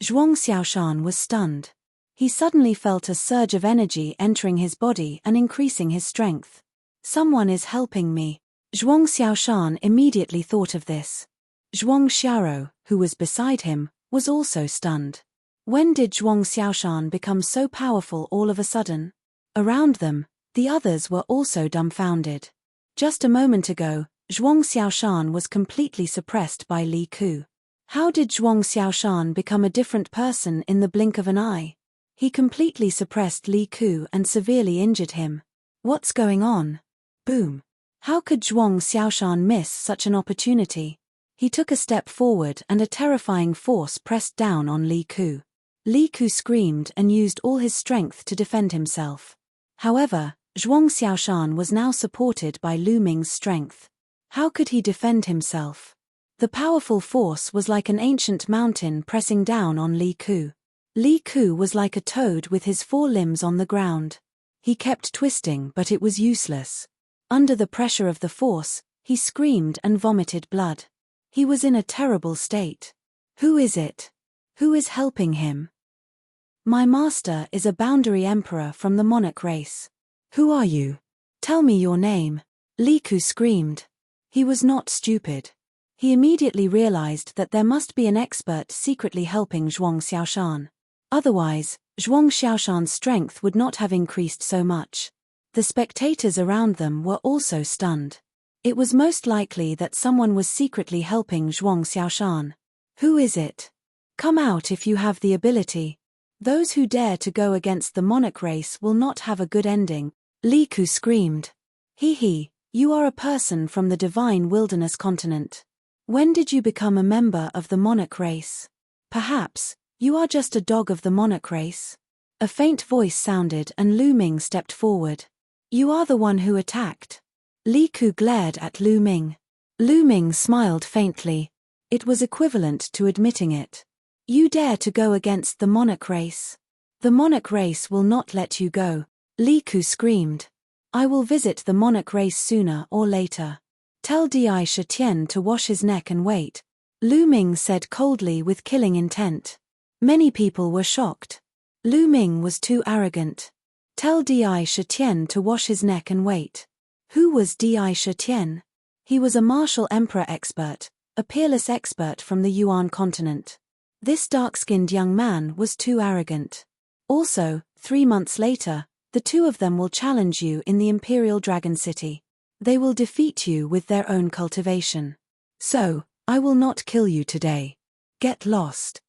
Zhuang Xiaoshan was stunned. He suddenly felt a surge of energy entering his body and increasing his strength. Someone is helping me. Zhuang Xiaoshan immediately thought of this. Zhuang Xiaoro, who was beside him, was also stunned. When did Zhuang Xiaoshan become so powerful all of a sudden? Around them, the others were also dumbfounded. Just a moment ago, Zhuang Xiaoshan was completely suppressed by Li Ku. How did Zhuang Xiaoshan become a different person in the blink of an eye? He completely suppressed Li Ku and severely injured him. What's going on? Boom. How could Zhuang Xiaoshan miss such an opportunity? He took a step forward and a terrifying force pressed down on Li Ku. Li Ku screamed and used all his strength to defend himself. However, Zhuang Xiaoshan was now supported by Lu Ming's strength. How could he defend himself? The powerful force was like an ancient mountain pressing down on Li Ku. Li Ku was like a toad with his 4 limbs on the ground. He kept twisting, but it was useless. Under the pressure of the force, he screamed and vomited blood. He was in a terrible state. Who is it? Who is helping him? My master is a boundary emperor from the monarch race. Who are you? Tell me your name. Li Ku screamed. He was not stupid. He immediately realized that there must be an expert secretly helping Zhuang Xiaoshan. Otherwise, Zhuang Xiaoshan's strength would not have increased so much. The spectators around them were also stunned. It was most likely that someone was secretly helping Zhuang Xiaoshan. Who is it? Come out if you have the ability. Those who dare to go against the monarch race will not have a good ending. Li Ku screamed. He, you are a person from the divine wilderness continent. When did you become a member of the monarch race? Perhaps, you are just a dog of the monarch race? A faint voice sounded and Lu Ming stepped forward. You are the one who attacked. Li Ku glared at Lu Ming. Lu Ming smiled faintly. It was equivalent to admitting it. You dare to go against the monarch race? The monarch race will not let you go. Li Ku screamed. I will visit the monarch race sooner or later. Tell Di Shitian to wash his neck and wait. Lu Ming said coldly with killing intent. Many people were shocked. Lu Ming was too arrogant. Tell Di Shitian to wash his neck and wait. Who was Di Shitian? He was a martial emperor expert, a peerless expert from the Yuan continent. This dark-skinned young man was too arrogant. Also, 3 months later, the two of them will challenge you in the Imperial Dragon City. They will defeat you with their own cultivation. So, I will not kill you today. Get lost.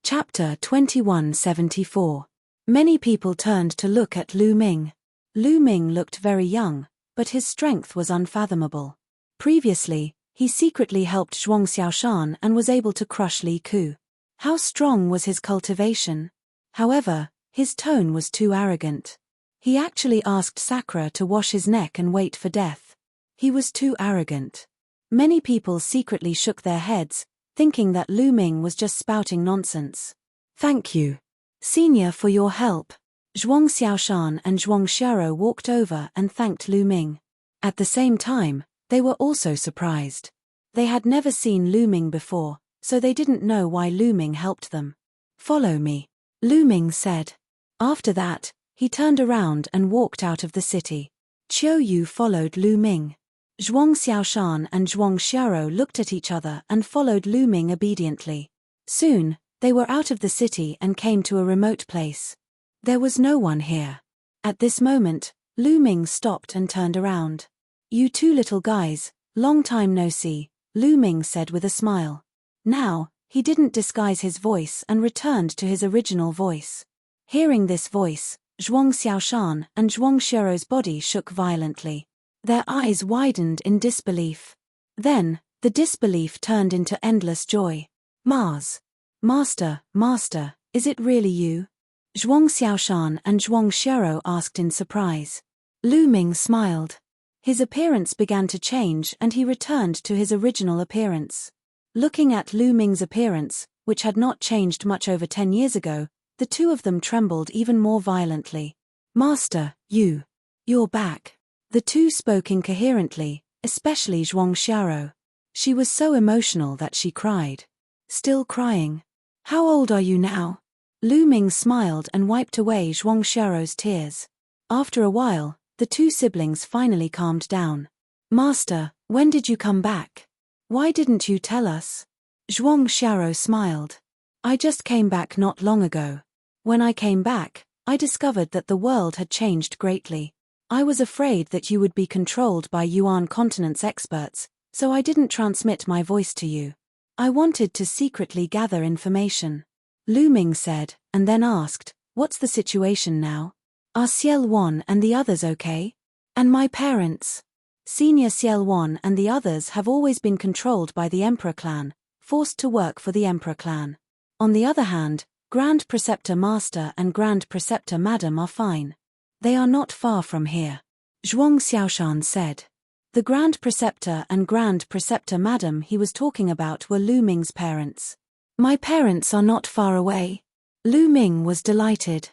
Chapter 2174. Many people turned to look at Lu Ming. Lu Ming looked very young, but his strength was unfathomable. Previously, he secretly helped Zhuang Xiaoshan and was able to crush Li Ku. How strong was his cultivation? However, his tone was too arrogant. He actually asked Sakura to wash his neck and wait for death. He was too arrogant. Many people secretly shook their heads, thinking that Lu Ming was just spouting nonsense. Thank you, Senior, for your help. Zhuang Xiaoshan and Zhuang Xiaoro walked over and thanked Lu Ming. At the same time, they were also surprised. They had never seen Lu Ming before, so they didn't know why Lu Ming helped them. Follow me, Lu Ming said. After that, he turned around and walked out of the city. Qiu Yu followed Lu Ming. Zhuang Xiaoshan and Zhuang Xiaoro looked at each other and followed Lu Ming obediently. Soon, they were out of the city and came to a remote place. There was no one here. At this moment, Lu Ming stopped and turned around. You two little guys, long time no see, Lu Ming said with a smile. Now, he didn't disguise his voice and returned to his original voice. Hearing this voice, Zhuang Xiaoshan and Zhuang Xiaoro's body shook violently. Their eyes widened in disbelief. Then, the disbelief turned into endless joy. Mars. Master, is it really you? Zhuang Xiaoshan and Zhuang Xiaoro asked in surprise. Lu Ming smiled. His appearance began to change and he returned to his original appearance. Looking at Lu Ming's appearance, which had not changed much over 10 years ago, the two of them trembled even more violently. Master, you're back. The two spoke incoherently, especially Zhuang Xiaoro. She was so emotional that she cried. Still crying. How old are you now? Lu Ming smiled and wiped away Zhuang Xiaoro's tears. After a while, the two siblings finally calmed down. Master, when did you come back? Why didn't you tell us? Zhuang Xiaoro smiled. I just came back not long ago. When I came back, I discovered that the world had changed greatly. I was afraid that you would be controlled by Yuan continent's experts, so I didn't transmit my voice to you. I wanted to secretly gather information. Lu Ming said, and then asked, what's the situation now? Are Ciel Wan and the others okay? And my parents? Senior Ciel Wan and the others have always been controlled by the Emperor clan, forced to work for the Emperor clan. On the other hand, Grand Preceptor Master and Grand Preceptor Madam are fine. They are not far from here. Zhuang Xiaoshan said. The Grand Preceptor and Grand Preceptor Madam he was talking about were Lu Ming's parents. My parents are not far away. Lu Ming was delighted.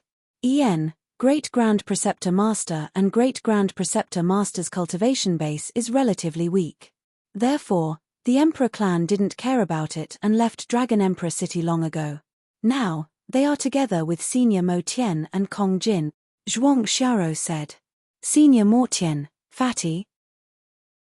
Great Grand Preceptor Master and Great Grand Preceptor Master's cultivation base is relatively weak. Therefore, the Emperor clan didn't care about it and left Dragon Emperor City long ago. Now, they are together with Senior Mo Tian and Kong Jin, Zhuang Xiaoro said. Senior Mo Tian, Fatty?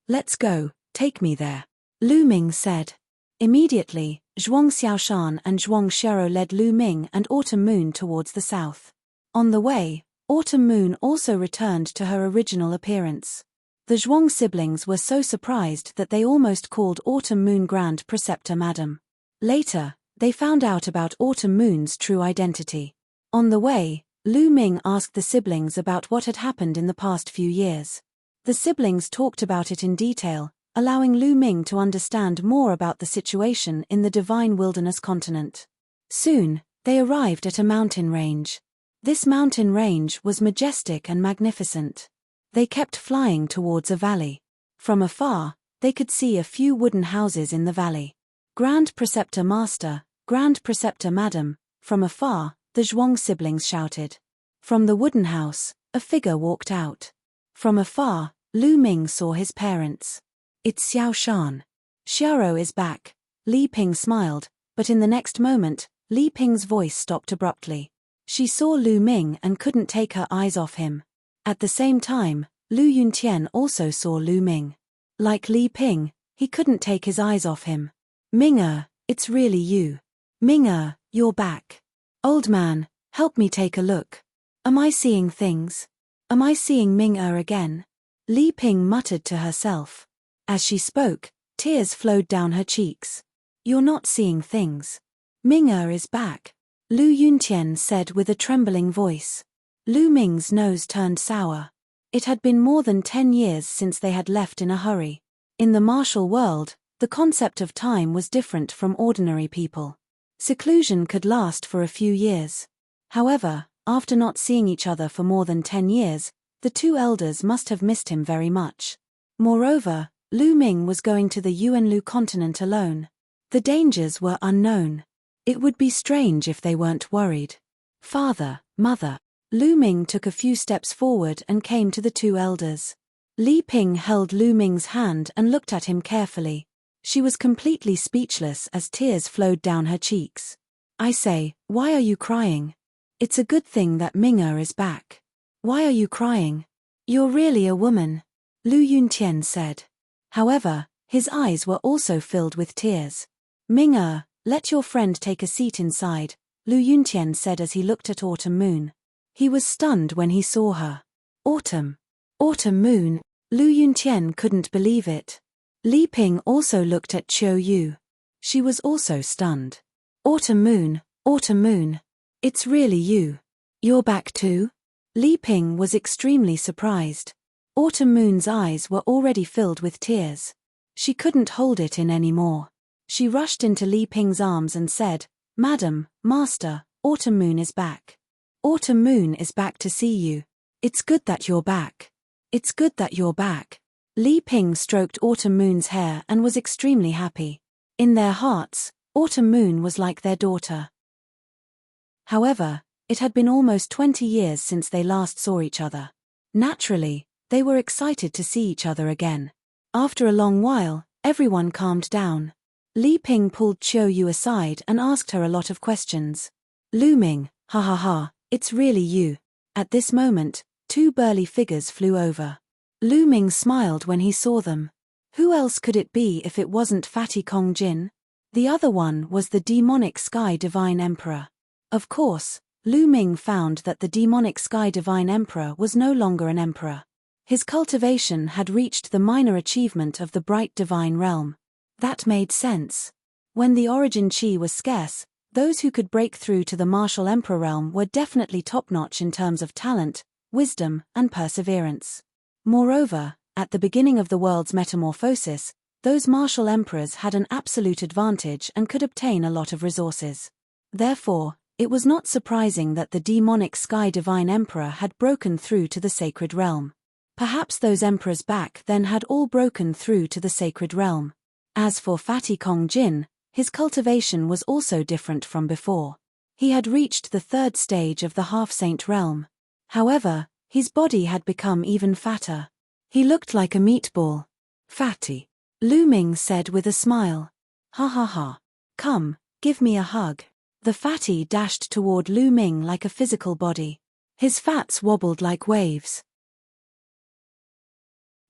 Let's go, take me there. Lu Ming said. Immediately, Zhuang Xiaoshan and Zhuang Xiaoro led Lu Ming and Autumn Moon towards the south. On the way, Autumn Moon also returned to her original appearance. The Zhuang siblings were so surprised that they almost called Autumn Moon Grand Preceptor Madam. Later, they found out about Autumn Moon's true identity. On the way, Lu Ming asked the siblings about what had happened in the past few years. The siblings talked about it in detail, allowing Lu Ming to understand more about the situation in the Divine Wilderness continent. Soon, they arrived at a mountain range. This mountain range was majestic and magnificent. They kept flying towards a valley. From afar, they could see a few wooden houses in the valley. Grand Preceptor Master, Grand Preceptor Madam, from afar, the Zhuang siblings shouted. From the wooden house, a figure walked out. From afar, Lu Ming saw his parents. It's Xiao Shan. Xiaoro is back. Li Ping smiled, but in the next moment, Li Ping's voice stopped abruptly. She saw Lu Ming and couldn't take her eyes off him. At the same time, Lu Yuntian also saw Lu Ming. Like Li Ping, he couldn't take his eyes off him. Ming-er, it's really you. Ming-er, you're back. Old man, help me take a look. Am I seeing things? Am I seeing Ming-er again? Li Ping muttered to herself. As she spoke, tears flowed down her cheeks. You're not seeing things. Ming-er is back. Lu Yuntian said with a trembling voice. Lu Ming's nose turned sour. It had been more than 10 years since they had left in a hurry. In the martial world, the concept of time was different from ordinary people. Seclusion could last for a few years. However, after not seeing each other for more than 10 years, the two elders must have missed him very much. Moreover, Lu Ming was going to the Yuanlu continent alone. The dangers were unknown. It would be strange if they weren't worried. Father, mother. Lu Ming took a few steps forward and came to the two elders. Li Ping held Lu Ming's hand and looked at him carefully. She was completely speechless as tears flowed down her cheeks. I say, why are you crying? It's a good thing that Ming-er is back. Why are you crying? You're really a woman, Lu Yuntian said. However, his eyes were also filled with tears. Ming-er, let your friend take a seat inside, Lu Yuntian said as he looked at Autumn Moon. He was stunned when he saw her. Autumn Moon, Lu Yuntian couldn't believe it. Li Ping also looked at Qiu Yu. She was also stunned. Autumn Moon, it's really you. You're back too? Li Ping was extremely surprised. Autumn Moon's eyes were already filled with tears. She couldn't hold it in anymore. She rushed into Li Ping's arms and said, Madam, Master, Autumn Moon is back. Autumn Moon is back to see you. It's good that you're back. It's good that you're back. Li Ping stroked Autumn Moon's hair and was extremely happy. In their hearts, Autumn Moon was like their daughter. However, it had been almost 20 years since they last saw each other. Naturally, they were excited to see each other again. After a long while, everyone calmed down. Li Ping pulled Qiu Yu aside and asked her a lot of questions. Lu Ming, ha ha ha, it's really you. At this moment, two burly figures flew over. Lu Ming smiled when he saw them. Who else could it be if it wasn't Fatty Kong Jin? The other one was the demonic Sky Divine Emperor. Of course, Lu Ming found that the demonic Sky Divine Emperor was no longer an emperor. His cultivation had reached the minor achievement of the bright divine realm. That made sense. When the origin chi was scarce, those who could break through to the martial emperor realm were definitely top-notch in terms of talent, wisdom, and perseverance. Moreover, at the beginning of the world's metamorphosis, those martial emperors had an absolute advantage and could obtain a lot of resources. Therefore, it was not surprising that the demonic sky divine emperor had broken through to the sacred realm. Perhaps those emperors back then had all broken through to the sacred realm. As for Fatty Kong Jin, his cultivation was also different from before. He had reached the third stage of the half-saint realm. However, his body had become even fatter. He looked like a meatball. Fatty, Lu Ming said with a smile. Ha ha ha. Come, give me a hug. The fatty dashed toward Lu Ming like a physical body. His fats wobbled like waves.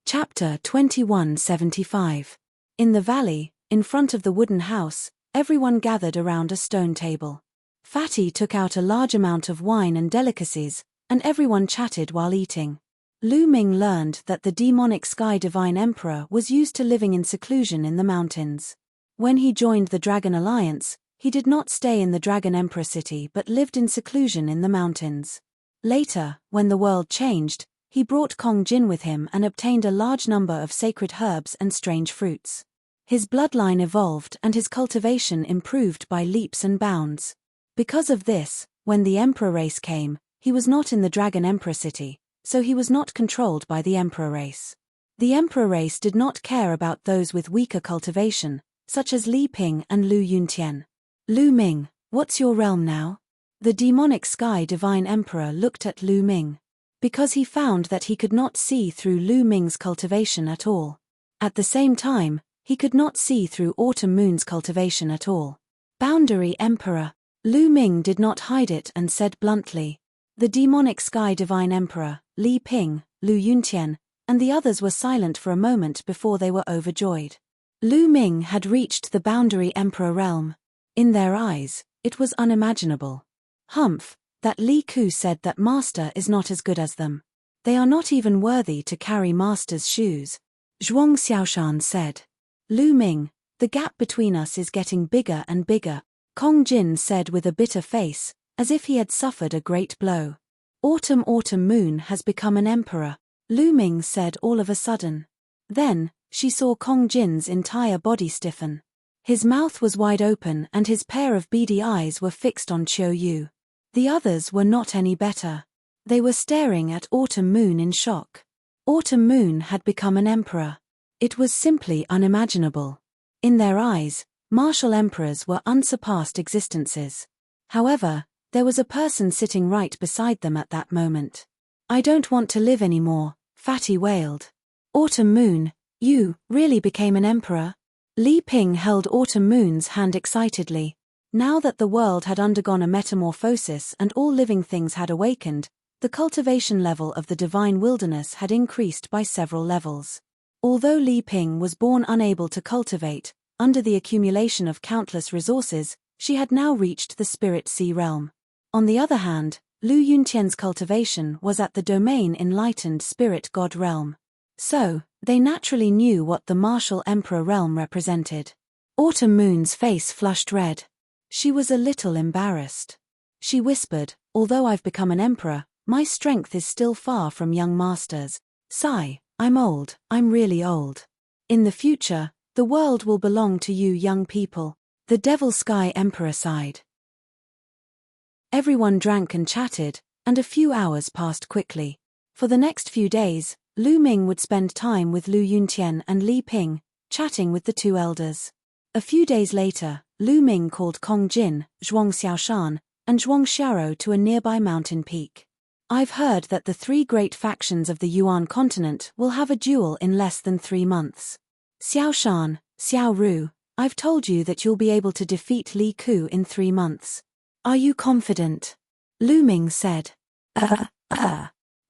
Chapter 2175. In the valley, in front of the wooden house, everyone gathered around a stone table. Fatty took out a large amount of wine and delicacies, and everyone chatted while eating. Lu Ming learned that the demonic sky divine emperor was used to living in seclusion in the mountains. When he joined the Dragon Alliance, he did not stay in the Dragon Emperor city but lived in seclusion in the mountains. Later, when the world changed, he brought Kong Jin with him and obtained a large number of sacred herbs and strange fruits. His bloodline evolved and his cultivation improved by leaps and bounds. Because of this, when the Emperor race came, he was not in the Dragon Emperor city, so he was not controlled by the Emperor race. The Emperor race did not care about those with weaker cultivation, such as Li Ping and Lu Yuntian. Lu Ming, what's your realm now? The demonic sky divine emperor looked at Lu Ming. Because he found that he could not see through Lu Ming's cultivation at all. At the same time, he could not see through Autumn Moon's cultivation at all. Boundary Emperor. Lu Ming did not hide it and said bluntly. The demonic sky divine emperor, Li Ping, Lu Yuntian, and the others were silent for a moment before they were overjoyed. Lu Ming had reached the Boundary Emperor realm. In their eyes, it was unimaginable. Humph, that Li Ku said that master is not as good as them. They are not even worthy to carry master's shoes. Zhuang Xiaoshan said. Lu Ming, the gap between us is getting bigger and bigger, Kong Jin said with a bitter face, as if he had suffered a great blow. Autumn Moon has become an emperor, Lu Ming said all of a sudden. Then, she saw Kong Jin's entire body stiffen. His mouth was wide open and his pair of beady eyes were fixed on Qiu Yu. The others were not any better. They were staring at Autumn Moon in shock. Autumn Moon had become an emperor. It was simply unimaginable. In their eyes, martial emperors were unsurpassed existences. However, there was a person sitting right beside them at that moment. I don't want to live anymore, Fatty wailed. Autumn Moon, you really became an emperor? Li Ping held Autumn Moon's hand excitedly. Now that the world had undergone a metamorphosis and all living things had awakened, the cultivation level of the divine wilderness had increased by several levels. Although Li Ping was born unable to cultivate, under the accumulation of countless resources, she had now reached the spirit sea realm. On the other hand, Lu Yuntian's cultivation was at the domain enlightened spirit god realm. So, they naturally knew what the martial emperor realm represented. Autumn Moon's face flushed red. She was a little embarrassed. She whispered, although I've become an emperor, my strength is still far from young masters. Sigh, I'm old, I'm really old. In the future, the world will belong to you young people. The Devil Sky Emperor sighed. Everyone drank and chatted, and a few hours passed quickly. For the next few days, Lu Ming would spend time with Lu Yuntian and Li Ping, chatting with the two elders. A few days later, Lu Ming called Kong Jin, Zhuang Xiaoshan, and Zhuang Xiaoro to a nearby mountain peak. I've heard that the three great factions of the Yuan continent will have a duel in less than 3 months. Xiaoshan, Xiao Ru, I've told you that you'll be able to defeat Li Ku in 3 months. Are you confident? Lu Ming said.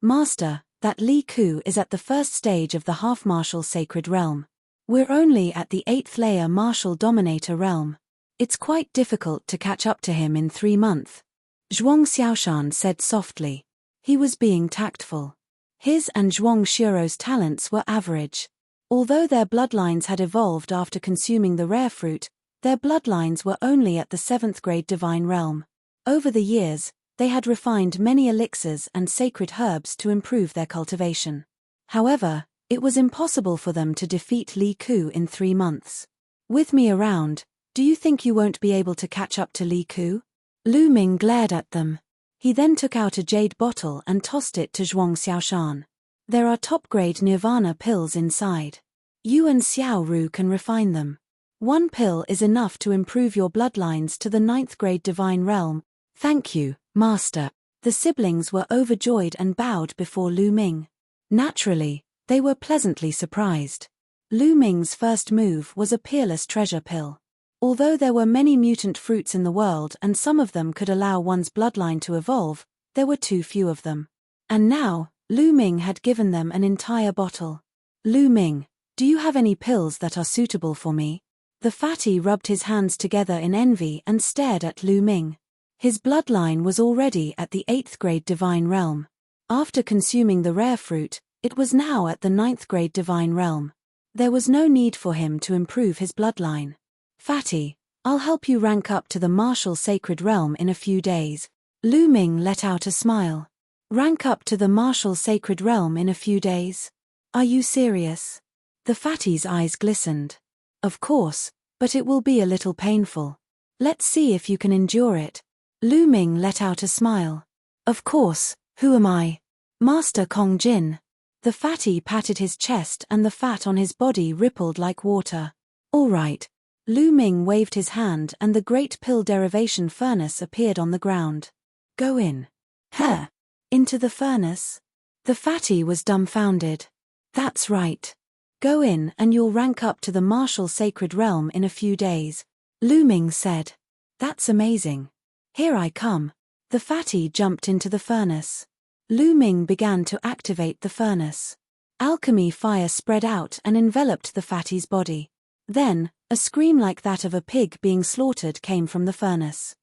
Master, that Li Ku is at the first stage of the half-martial sacred realm. We're only at the 8th layer martial dominator realm. It's quite difficult to catch up to him in 3 months. Zhuang Xiaoshan said softly. He was being tactful. His and Zhuang Xiao's talents were average. Although their bloodlines had evolved after consuming the rare fruit, their bloodlines were only at the 7th grade divine realm. Over the years, they had refined many elixirs and sacred herbs to improve their cultivation. However, it was impossible for them to defeat Li Ku in 3 months. With me around, do you think you won't be able to catch up to Li Ku? Lu Ming glared at them. He then took out a jade bottle and tossed it to Zhuang Xiaoshan. There are top-grade nirvana pills inside. You and Xiao Ru can refine them. 1 pill is enough to improve your bloodlines to the 9th grade divine realm. Thank you, Master. The siblings were overjoyed and bowed before Lu Ming. Naturally, they were pleasantly surprised. Lu Ming's first move was a peerless treasure pill. Although there were many mutant fruits in the world and some of them could allow one's bloodline to evolve, there were too few of them. And now, Lu Ming had given them an entire bottle. Lu Ming, do you have any pills that are suitable for me? The fatty rubbed his hands together in envy and stared at Lu Ming. His bloodline was already at the 8th grade divine realm. After consuming the rare fruit, it was now at the 9th grade divine realm. There was no need for him to improve his bloodline. Fatty, I'll help you rank up to the martial sacred realm in a few days. Lu Ming let out a smile. Rank up to the martial sacred realm in a few days? Are you serious? The fatty's eyes glistened. Of course, but it will be a little painful. Let's see if you can endure it. Lu Ming let out a smile. Of course, who am I? Master Kong Jin. The fatty patted his chest and the fat on his body rippled like water. All right. Lu Ming waved his hand and the great pill derivation furnace appeared on the ground. Go in. Huh? Into the furnace? The fatty was dumbfounded. That's right. Go in and you'll rank up to the martial sacred realm in a few days. Lu Ming said. That's amazing. Here I come. The fatty jumped into the furnace. Lu Ming began to activate the furnace. Alchemy fire spread out and enveloped the fatty's body. Then, a scream like that of a pig being slaughtered came from the furnace.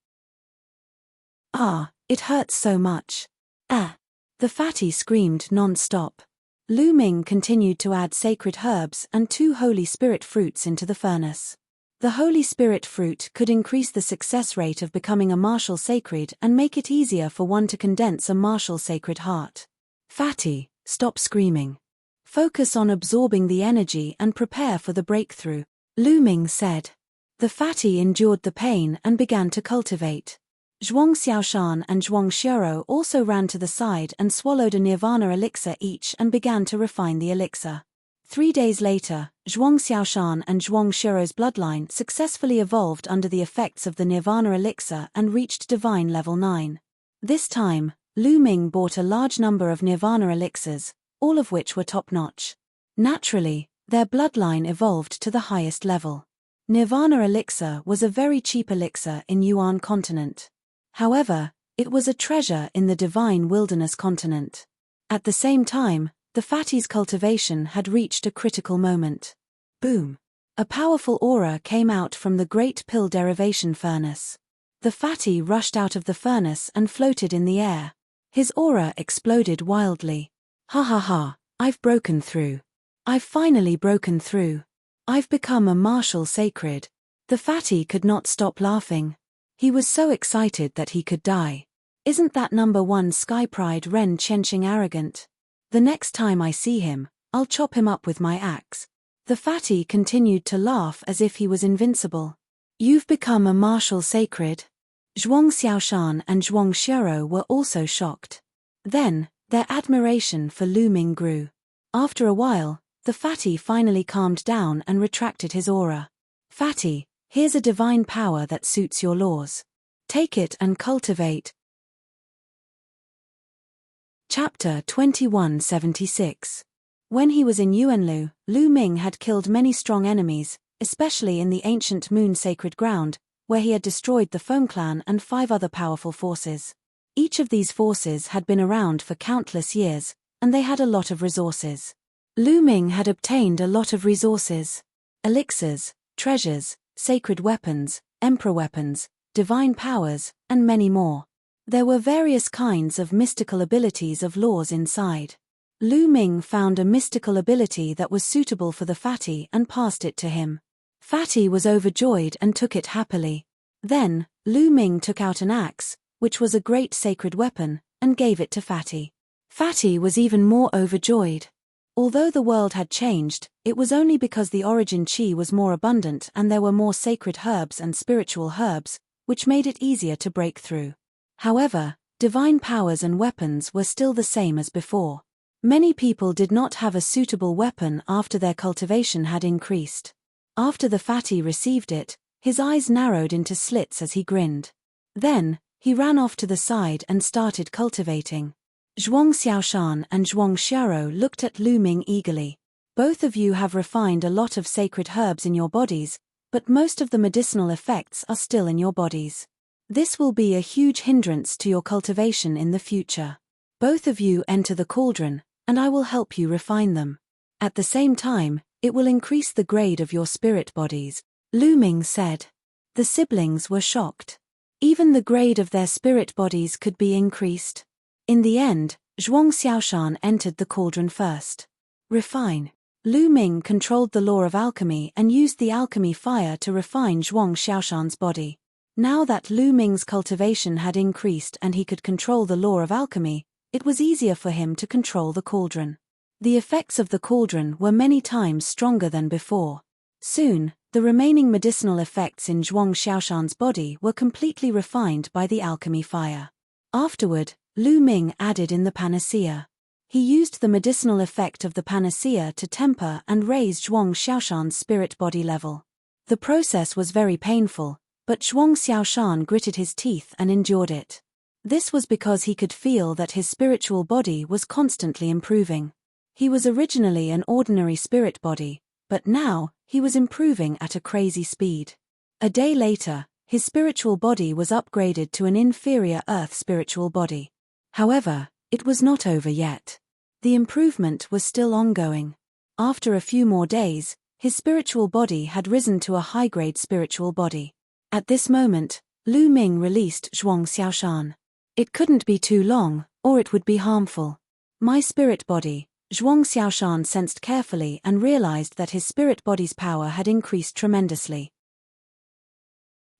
Ah, it hurts so much. Ah! The fatty screamed non-stop. Lu Ming continued to add sacred herbs and 2 Holy Spirit fruits into the furnace. The Holy Spirit fruit could increase the success rate of becoming a martial sacred and make it easier for one to condense a martial sacred heart. Fatty, stop screaming. Focus on absorbing the energy and prepare for the breakthrough, Lu Ming said. The fatty endured the pain and began to cultivate. Zhuang Xiaoshan and Zhuang Xiao also ran to the side and swallowed a nirvana elixir each and began to refine the elixir. 3 days later, Zhuang Xiaoshan and Zhuang Xiao's bloodline successfully evolved under the effects of the nirvana elixir and reached divine level 9. This time, Lu Ming bought a large number of nirvana elixirs, all of which were top-notch. Naturally, their bloodline evolved to the highest level. Nirvana elixir was a very cheap elixir in Yuan continent. However, it was a treasure in the divine wilderness continent. At the same time, the fatty's cultivation had reached a critical moment. Boom! A powerful aura came out from the great pill derivation furnace. The fatty rushed out of the furnace and floated in the air. His aura exploded wildly. Ha ha ha, I've broken through. I've finally broken through. I've become a martial sacred. The fatty could not stop laughing. He was so excited that he could die. Isn't that number 1 Sky Pride Ren Qianxing arrogant? The next time I see him, I'll chop him up with my axe. The fatty continued to laugh as if he was invincible. You've become a martial sacred? Zhuang Xiaoshan and Zhuang Xiao were also shocked. Then, their admiration for Lu Ming grew. After a while, the fatty finally calmed down and retracted his aura. Fatty, here's a divine power that suits your laws. Take it and cultivate. Chapter 2176. When he was in Yuanlu, Lu Ming had killed many strong enemies, especially in the ancient moon sacred ground, where he had destroyed the Foam Clan and 5 other powerful forces. Each of these forces had been around for countless years, and they had a lot of resources. Lu Ming had obtained a lot of resources. Elixirs, treasures, sacred weapons, emperor weapons, divine powers, and many more. There were various kinds of mystical abilities of laws inside. Lu Ming found a mystical ability that was suitable for the fatty and passed it to him. Fatty was overjoyed and took it happily. Then, Lu Ming took out an axe, which was a great sacred weapon, and gave it to Fatty. Fatty was even more overjoyed. Although the world had changed, it was only because the origin chi was more abundant and there were more sacred herbs and spiritual herbs, which made it easier to break through. However, divine powers and weapons were still the same as before. Many people did not have a suitable weapon after their cultivation had increased. After the fatty received it, his eyes narrowed into slits as he grinned. Then, he ran off to the side and started cultivating. Zhuang Xiaoshan and Zhuang Xiaoro looked at Lu Ming eagerly. Both of you have refined a lot of sacred herbs in your bodies, but most of the medicinal effects are still in your bodies. This will be a huge hindrance to your cultivation in the future. Both of you enter the cauldron, and I will help you refine them. At the same time, it will increase the grade of your spirit bodies, Lu Ming said. The siblings were shocked. Even the grade of their spirit bodies could be increased. In the end, Zhuang Xiaoshan entered the cauldron first. Refine. Lu Ming controlled the law of alchemy and used the alchemy fire to refine Zhuang Xiaoshan's body. Now that Lu Ming's cultivation had increased and he could control the law of alchemy, it was easier for him to control the cauldron. The effects of the cauldron were many times stronger than before. Soon, the remaining medicinal effects in Zhuang Xiaoshan's body were completely refined by the alchemy fire. Afterward, Lu Ming added in the panacea. He used the medicinal effect of the panacea to temper and raise Zhuang Xiaoshan's spirit body level. The process was very painful, but Zhuang Xiaoshan gritted his teeth and endured it. This was because he could feel that his spiritual body was constantly improving. He was originally an ordinary spirit body, but now, he was improving at a crazy speed. A day later, his spiritual body was upgraded to an inferior earth spiritual body. However, it was not over yet. The improvement was still ongoing. After a few more days, his spiritual body had risen to a high-grade spiritual body. At this moment, Lu Ming released Zhuang Xiaoshan. It couldn't be too long, or it would be harmful. My spirit body, Zhuang Xiaoshan sensed carefully and realized that his spirit body's power had increased tremendously.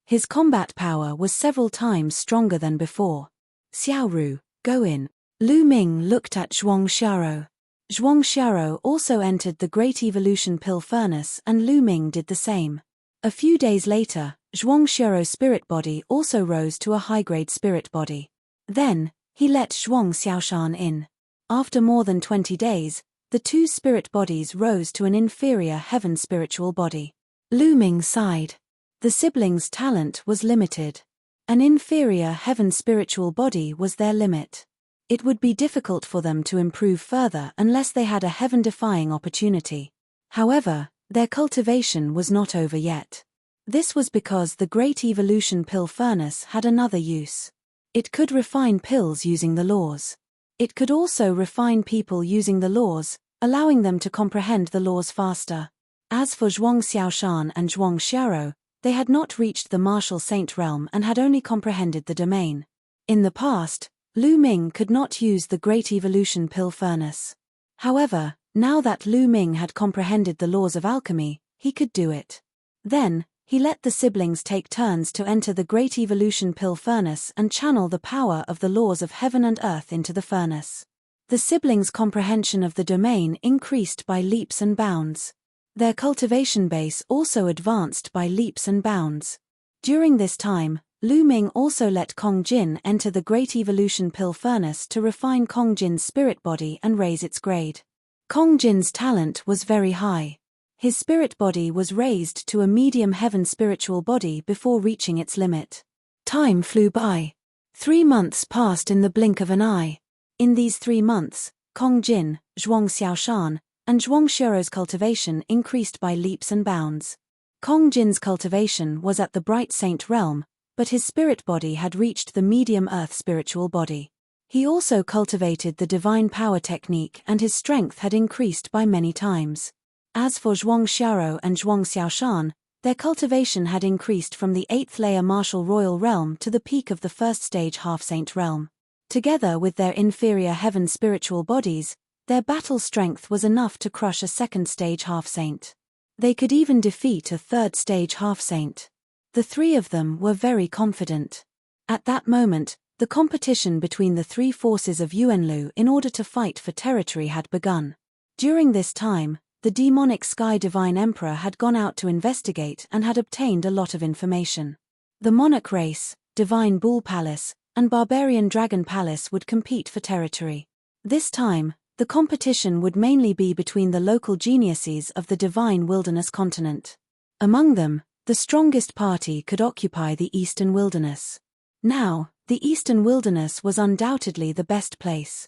His combat power was several times stronger than before. Xiaoru, go in. Lu Ming looked at Zhuang Xiaoro. Zhuang Xiaoro also entered the Great Evolution Pill Furnace and Lu Ming did the same. A few days later, Zhuang Xiaoro's spirit body also rose to a high-grade spirit body. Then, he let Zhuang Xiaoshan in. After more than 20 days, the two spirit bodies rose to an inferior heaven spiritual body. Lu Ming sighed. The siblings' talent was limited. An inferior heaven spiritual body was their limit. It would be difficult for them to improve further unless they had a heaven-defying opportunity. However, their cultivation was not over yet. This was because the Great Evolution Pill Furnace had another use. It could refine pills using the laws. It could also refine people using the laws, allowing them to comprehend the laws faster. As for Zhuang Xiaoshan and Zhuang Xiaoro, they had not reached the martial saint realm and had only comprehended the domain. In the past, Lu Ming could not use the Great Evolution Pill Furnace. However, now that Lu Ming had comprehended the laws of alchemy, he could do it. Then, he let the siblings take turns to enter the Great Evolution Pill Furnace and channel the power of the laws of heaven and earth into the furnace. The siblings' comprehension of the domain increased by leaps and bounds. Their cultivation base also advanced by leaps and bounds. During this time, Lu Ming also let Kong Jin enter the Great Evolution Pill Furnace to refine Kong Jin's spirit body and raise its grade. Kong Jin's talent was very high. His spirit body was raised to a medium heaven spiritual body before reaching its limit. Time flew by. 3 months passed in the blink of an eye. In these 3 months, Kong Jin, Zhuang Xiaoshan, and Zhuang Xiaoro's cultivation increased by leaps and bounds. Kong Jin's cultivation was at the Bright Saint realm, but his spirit body had reached the medium earth spiritual body. He also cultivated the divine power technique and his strength had increased by many times. As for Zhuang Xiaoro and Zhuang Xiaoshan, their cultivation had increased from the 8th layer martial royal realm to the peak of the 1st stage half-saint realm. Together with their inferior heaven spiritual bodies, Their battle strength was enough to crush a second-stage half-saint. They could even defeat a third-stage half-saint. The three of them were very confident. At that moment, the competition between the three forces of Yuanlu in order to fight for territory had begun. During this time, the demonic Sky Divine Emperor had gone out to investigate and had obtained a lot of information. The Monarch race, Divine Bull Palace, and Barbarian Dragon Palace would compete for territory. This time, the competition would mainly be between the local geniuses of the Divine Wilderness continent. Among them, the strongest party could occupy the Eastern Wilderness. Now, the Eastern Wilderness was undoubtedly the best place.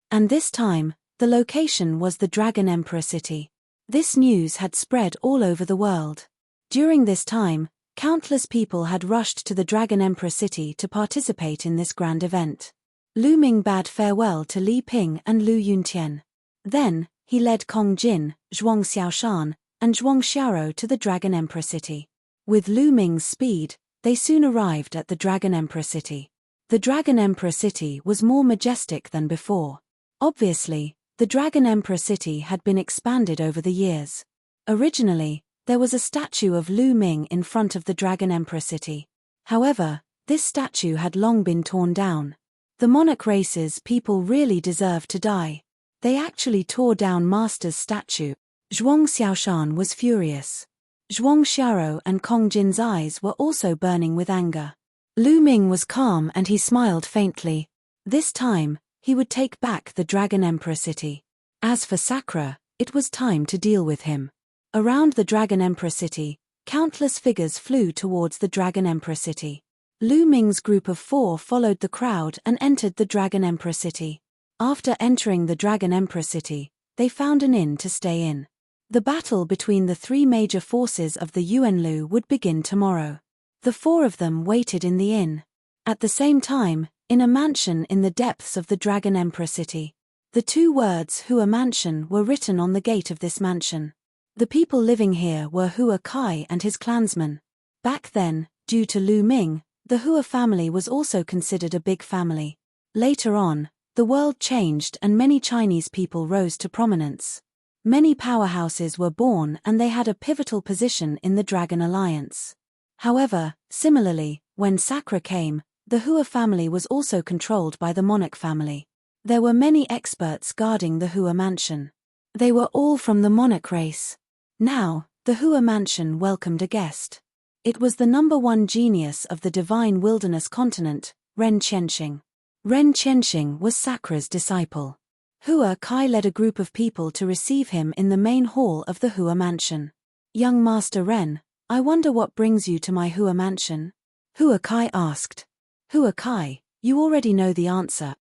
And this time, the location was the Dragon Emperor city. This news had spread all over the world. During this time, countless people had rushed to the Dragon Emperor city to participate in this grand event. Lu Ming bade farewell to Li Ping and Lu Yuntian. Then, he led Kong Jin, Zhuang Xiaoshan, and Zhuang Xiaoro to the Dragon Emperor city. With Lu Ming's speed, they soon arrived at the Dragon Emperor city. The Dragon Emperor city was more majestic than before. Obviously, the Dragon Emperor city had been expanded over the years. Originally, there was a statue of Lu Ming in front of the Dragon Emperor city. However, this statue had long been torn down. The monarch race's people really deserved to die. They actually tore down Master's statue. Zhuang Xiaoshan was furious. Zhuang Xiaoro and Kong Jin's eyes were also burning with anger. Lu Ming was calm and he smiled faintly. This time, he would take back the Dragon Emperor city. As for Sakura, it was time to deal with him. Around the Dragon Emperor city, countless figures flew towards the Dragon Emperor city. Lu Ming's group of 4 followed the crowd and entered the Dragon Emperor city. After entering the Dragon Emperor city, they found an inn to stay in. The battle between the 3 major forces of the Yuanlu would begin tomorrow. The 4 of them waited in the inn. At the same time, in a mansion in the depths of the Dragon Emperor city. The 2 words Hua Mansion were written on the gate of this mansion. The people living here were Hua Kai and his clansmen. Back then, due to Lu Ming, the Hua family was also considered a big family. Later on, the world changed and many Chinese people rose to prominence. Many powerhouses were born and they had a pivotal position in the Dragon Alliance. However, similarly, when Sakura came, the Hua family was also controlled by the Monarch family. There were many experts guarding the Hua mansion. They were all from the Monarch race. Now, the Hua mansion welcomed a guest. It was the #1 genius of the Divine Wilderness continent, Ren Qianxing. Ren Qianxing was Sakura's disciple. Hua Kai led a group of people to receive him in the main hall of the Hua mansion. "Young Master Ren, I wonder what brings you to my Hua mansion?" Hua Kai asked. "Hua Kai, you already know the answer."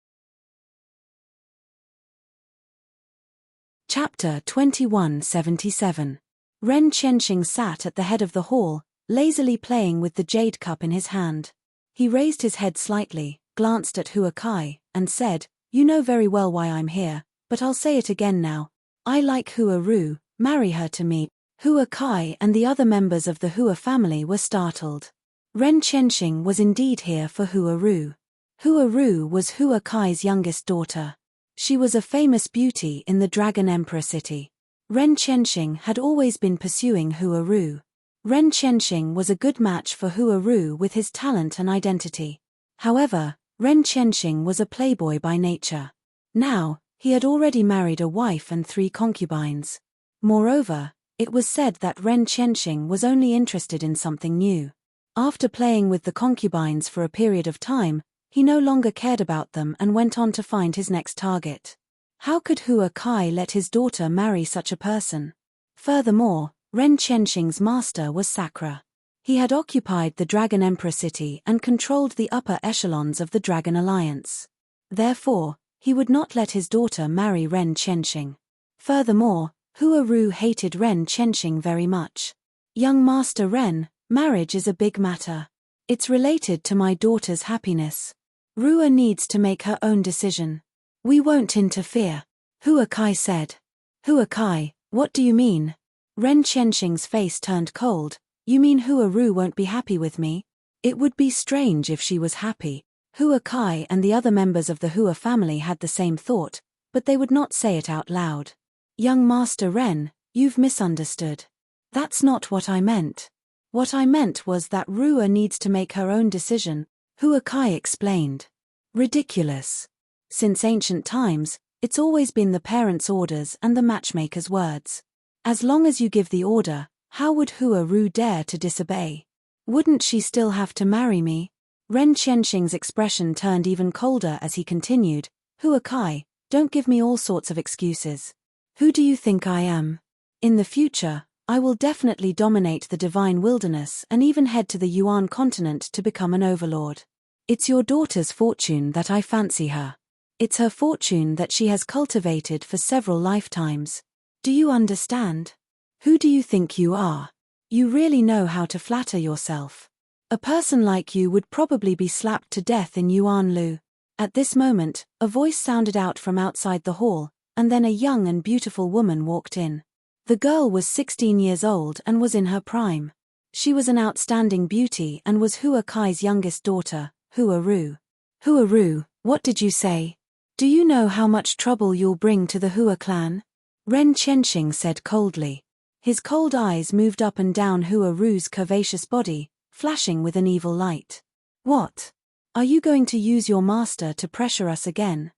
Chapter 2177. Ren Qianxing sat at the head of the hall, lazily playing with the jade cup in his hand. He raised his head slightly, glanced at Hua Kai, and said, "You know very well why I'm here, but I'll say it again now. I like Hua Ru, marry her to me." Hua Kai and the other members of the Hua family were startled. Ren Qianxing was indeed here for Hua Ru. Hua Ru was Hua Kai's youngest daughter. She was a famous beauty in the Dragon Emperor city. Ren Qianxing had always been pursuing Hua Ru. Ren Qianxing was a good match for Hua Ru with his talent and identity. However, Ren Qianxing was a playboy by nature. Now, he had already married a wife and 3 concubines. Moreover, it was said that Ren Qianxing was only interested in something new. After playing with the concubines for a period of time, he no longer cared about them and went on to find his next target. How could Hua Kai let his daughter marry such a person? Furthermore, Ren Qianxing's master was Sakura. He had occupied the Dragon Emperor city and controlled the upper echelons of the Dragon Alliance. Therefore, he would not let his daughter marry Ren Qianxing. Furthermore, Hua Ru hated Ren Qianxing very much. "Young Master Ren, marriage is a big matter. It's related to my daughter's happiness. Rua needs to make her own decision. We won't interfere," Hua Kai said. "Hua Kai, what do you mean?" Ren Qianxing's face turned cold. "You mean Hua Ru won't be happy with me? It would be strange if she was happy." Hua Kai and the other members of the Hua family had the same thought, but they would not say it out loud. Young Master Ren, you've misunderstood. That's not what I meant. What I meant was that Rua needs to make her own decision, Huakai explained. Ridiculous. Since ancient times, it's always been the parents' orders and the matchmaker's words. As long as you give the order, how would Ru dare to disobey? Wouldn't she still have to marry me? Ren Qianxing's expression turned even colder as he continued, Huakai, don't give me all sorts of excuses. Who do you think I am? In the future, I will definitely dominate the divine wilderness and even head to the Yuan continent to become an overlord. It's your daughter's fortune that I fancy her. It's her fortune that she has cultivated for several lifetimes. Do you understand? Who do you think you are? You really know how to flatter yourself. A person like you would probably be slapped to death in Yuanlu. At this moment, a voice sounded out from outside the hall, and then a young and beautiful woman walked in. The girl was 16 years old and was in her prime. She was an outstanding beauty and was Huakai's youngest daughter, Ru. Ru, what did you say? Do you know how much trouble you'll bring to the Hua clan? Ren Qianxing said coldly. His cold eyes moved up and down Ru's curvaceous body, flashing with an evil light. What? Are you going to use your master to pressure us again?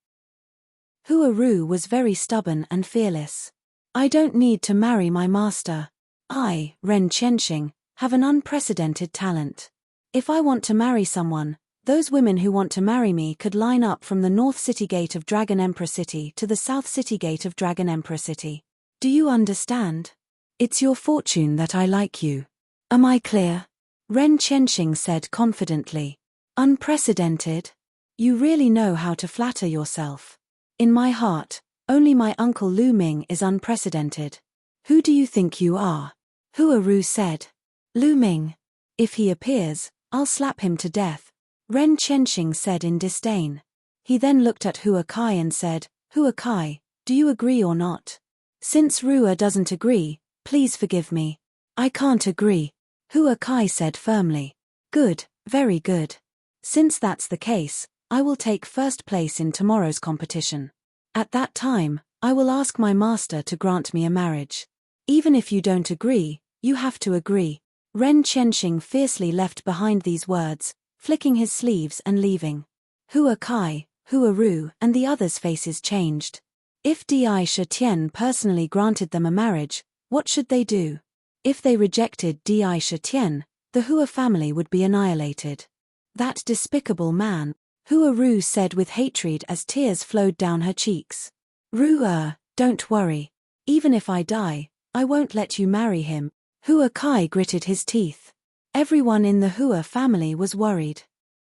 Ru was very stubborn and fearless. I don't need to marry my master. I, Ren Qianxing, have an unprecedented talent. If I want to marry someone, those women who want to marry me could line up from the north city gate of Dragon Emperor City to the south city gate of Dragon Emperor City. Do you understand? It's your fortune that I like you. Am I clear? Ren Qianxing said confidently. Unprecedented? You really know how to flatter yourself. In my heart, only my uncle Lu Ming is unprecedented. Who do you think you are? Ru said. Lu Ming. If he appears, I'll slap him to death, Ren Qianxing said in disdain. He then looked at Huakai and said, Huakai, do you agree or not? Since Rua doesn't agree, please forgive me. I can't agree, Huakai said firmly. Good, very good. Since that's the case, I will take first place in tomorrow's competition. At that time, I will ask my master to grant me a marriage. Even if you don't agree, you have to agree. Ren Qianxing fiercely left behind these words, flicking his sleeves and leaving. Huakai, Ru, and the others' faces changed. If Di Shitian personally granted them a marriage, what should they do? If they rejected Di Shitian, the Hua family would be annihilated. That despicable man, Ru said with hatred as tears flowed down her cheeks. Rua, don't worry. Even if I die, I won't let you marry him. Huakai gritted his teeth. Everyone in the Hua family was worried.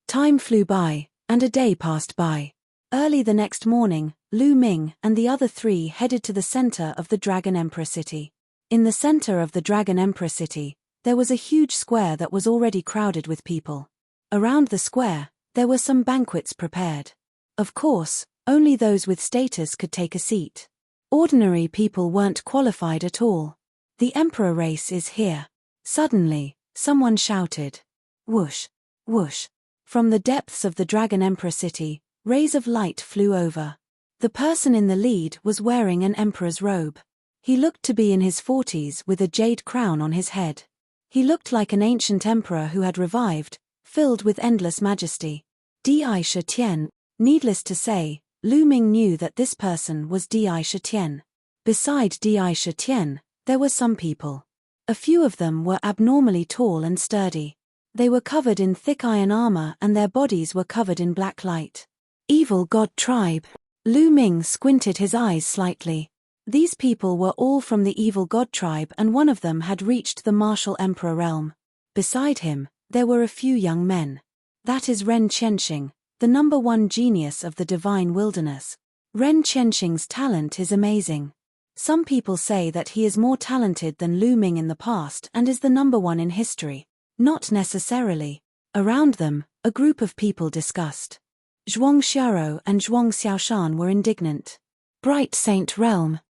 Time flew by, and a day passed by. Early the next morning, Lu Ming and the other three headed to the center of the Dragon Emperor City. In the center of the Dragon Emperor City, there was a huge square that was already crowded with people. Around the square, there were some banquets prepared. Of course, only those with status could take a seat. Ordinary people weren't qualified at all. The Emperor race is here. Suddenly, someone shouted. Whoosh, whoosh. From the depths of the Dragon Emperor City, rays of light flew over. The person in the lead was wearing an emperor's robe. He looked to be in his 40s with a jade crown on his head. He looked like an ancient emperor who had revived, filled with endless majesty. Di Shitian. Needless to say, Lu Ming knew that this person was Di Shitian. Beside Di Shitian, there were some people. A few of them were abnormally tall and sturdy. They were covered in thick iron armor and their bodies were covered in black light. Evil God Tribe. Lu Ming squinted his eyes slightly. These people were all from the Evil God Tribe and one of them had reached the martial emperor realm. Beside him, there were a few young men. That is Ren Qianxing, the #1 genius of the divine wilderness. Ren Qianxing's talent is amazing. Some people say that he is more talented than Lu Ming in the past and is the #1 in history. Not necessarily. Around them, a group of people discussed. Zhuang Xiao and Zhuang Xiaoshan were indignant. Bright Saint Realm.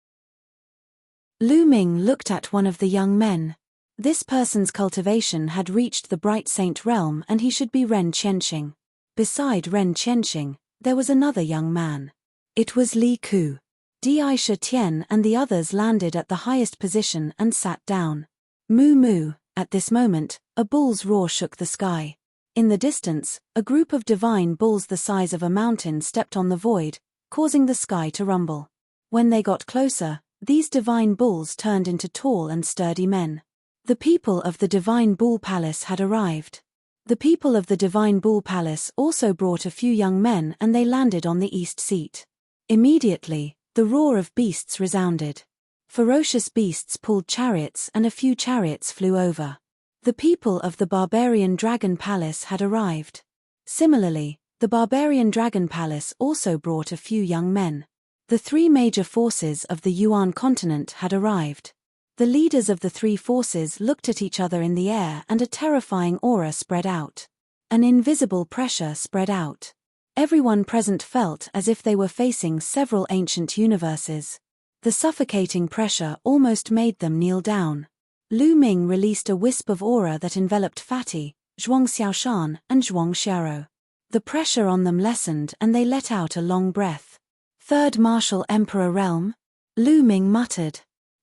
Lu Ming looked at one of the young men. This person's cultivation had reached the Bright Saint Realm and he should be Ren Qianxing. Beside Ren Qianxing, there was another young man. It was Li Ku. Di Tian and the others landed at the highest position and sat down. Moo moo, at this moment, a bull's roar shook the sky. In the distance, a group of divine bulls the size of a mountain stepped on the void, causing the sky to rumble. When they got closer, these divine bulls turned into tall and sturdy men. The people of the Divine Bull Palace had arrived. The people of the Divine Bull Palace also brought a few young men and they landed on the east seat. Immediately, the roar of beasts resounded. Ferocious beasts pulled chariots and a few chariots flew over. The people of the Barbarian Dragon Palace had arrived. Similarly, the Barbarian Dragon Palace also brought a few young men. The three major forces of the Yuan continent had arrived. The leaders of the three forces looked at each other in the air and a terrifying aura spread out. An invisible pressure spread out. Everyone present felt as if they were facing several ancient universes. The suffocating pressure almost made them kneel down. Lu Ming released a wisp of aura that enveloped Fatty, Zhuang Xiaoshan, and Zhuang Xiaro. The pressure on them lessened and they let out a long breath. Third Martial Emperor Realm? Lu Ming muttered.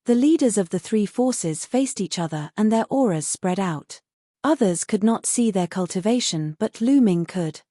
The leaders of the three forces faced each other and their auras spread out. Others could not see their cultivation but Lu Ming could.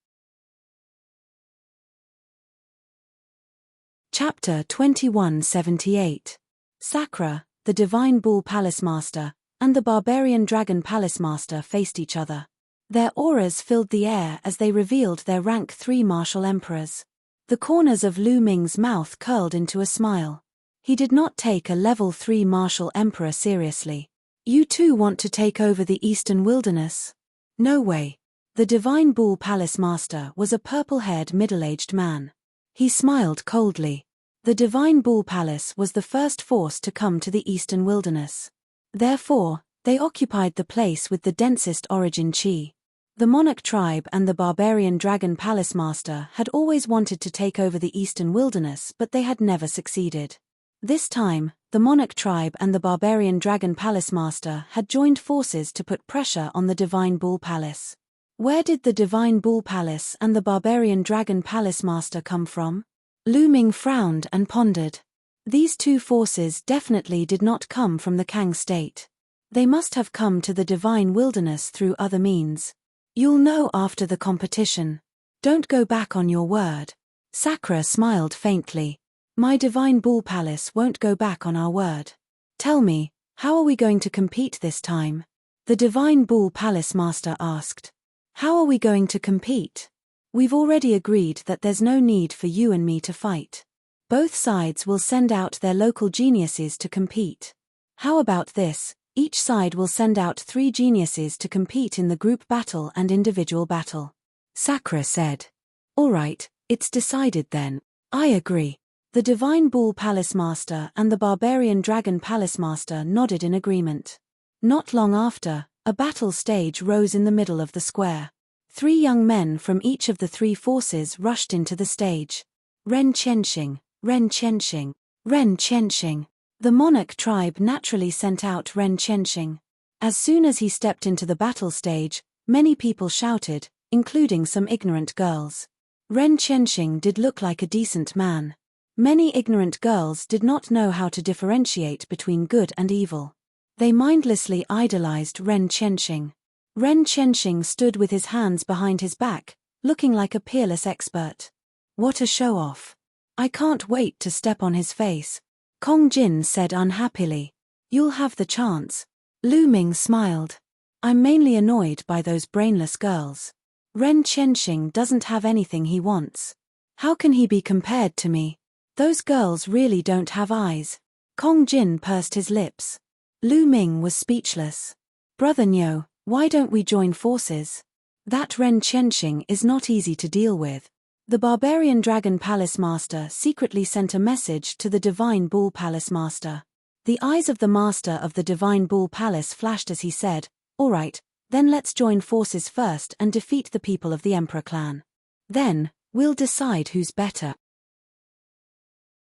Chapter 2178. Sakura, the Divine Bull Palace Master, and the Barbarian Dragon Palace Master faced each other. Their auras filled the air as they revealed their rank 3 martial emperors. The corners of Lu Ming's mouth curled into a smile. He did not take a level 3 martial emperor seriously. You too want to take over the Eastern Wilderness? No way. The Divine Bull Palace Master was a purple-haired middle-aged man. He smiled coldly. The Divine Bull Palace was the first force to come to the Eastern Wilderness. Therefore, they occupied the place with the densest origin chi. The Monarch tribe and the Barbarian Dragon Palace Master had always wanted to take over the Eastern Wilderness but they had never succeeded. This time, the Monarch tribe and the Barbarian Dragon Palace Master had joined forces to put pressure on the Divine Bull Palace. Where did the Divine Bull Palace and the Barbarian Dragon Palace Master come from? Lu Ming frowned and pondered. These two forces definitely did not come from the Kang state. They must have come to the Divine Wilderness through other means. You'll know after the competition. Don't go back on your word. Sakura smiled faintly. My Divine Bull Palace won't go back on our word. Tell me, how are we going to compete this time? The Divine Bull Palace Master asked. How are we going to compete? We've already agreed that there's no need for you and me to fight. Both sides will send out their local geniuses to compete. How about this? Each side will send out 3 geniuses to compete in the group battle and individual battle. Sakura said. All right, it's decided then. I agree. The Divine Bull Palace Master and the Barbarian Dragon Palace Master nodded in agreement. Not long after, a battle stage rose in the middle of the square. 3 young men from each of the 3 forces rushed into the stage. Ren Qianxing, Ren Qianxing, Ren Qianxing. The Monarch tribe naturally sent out Ren Qianxing. As soon as he stepped into the battle stage, many people shouted, including some ignorant girls. Ren Qianxing did look like a decent man. Many ignorant girls did not know how to differentiate between good and evil. They mindlessly idolized Ren Qianxing. Ren Qianxing stood with his hands behind his back, looking like a peerless expert. What a show-off. I can't wait to step on his face. Kong Jin said unhappily. You'll have the chance. Lu Ming smiled. I'm mainly annoyed by those brainless girls. Ren Qianxing doesn't have anything he wants. How can he be compared to me? Those girls really don't have eyes. Kong Jin pursed his lips. Lu Ming was speechless. Brother Nyo, why don't we join forces? That Ren Qianxing is not easy to deal with. The Barbarian Dragon Palace Master secretly sent a message to the Divine Bull Palace Master. The eyes of the Master of the Divine Bull Palace flashed as he said, All right, then let's join forces first and defeat the people of the Emperor clan. Then, we'll decide who's better.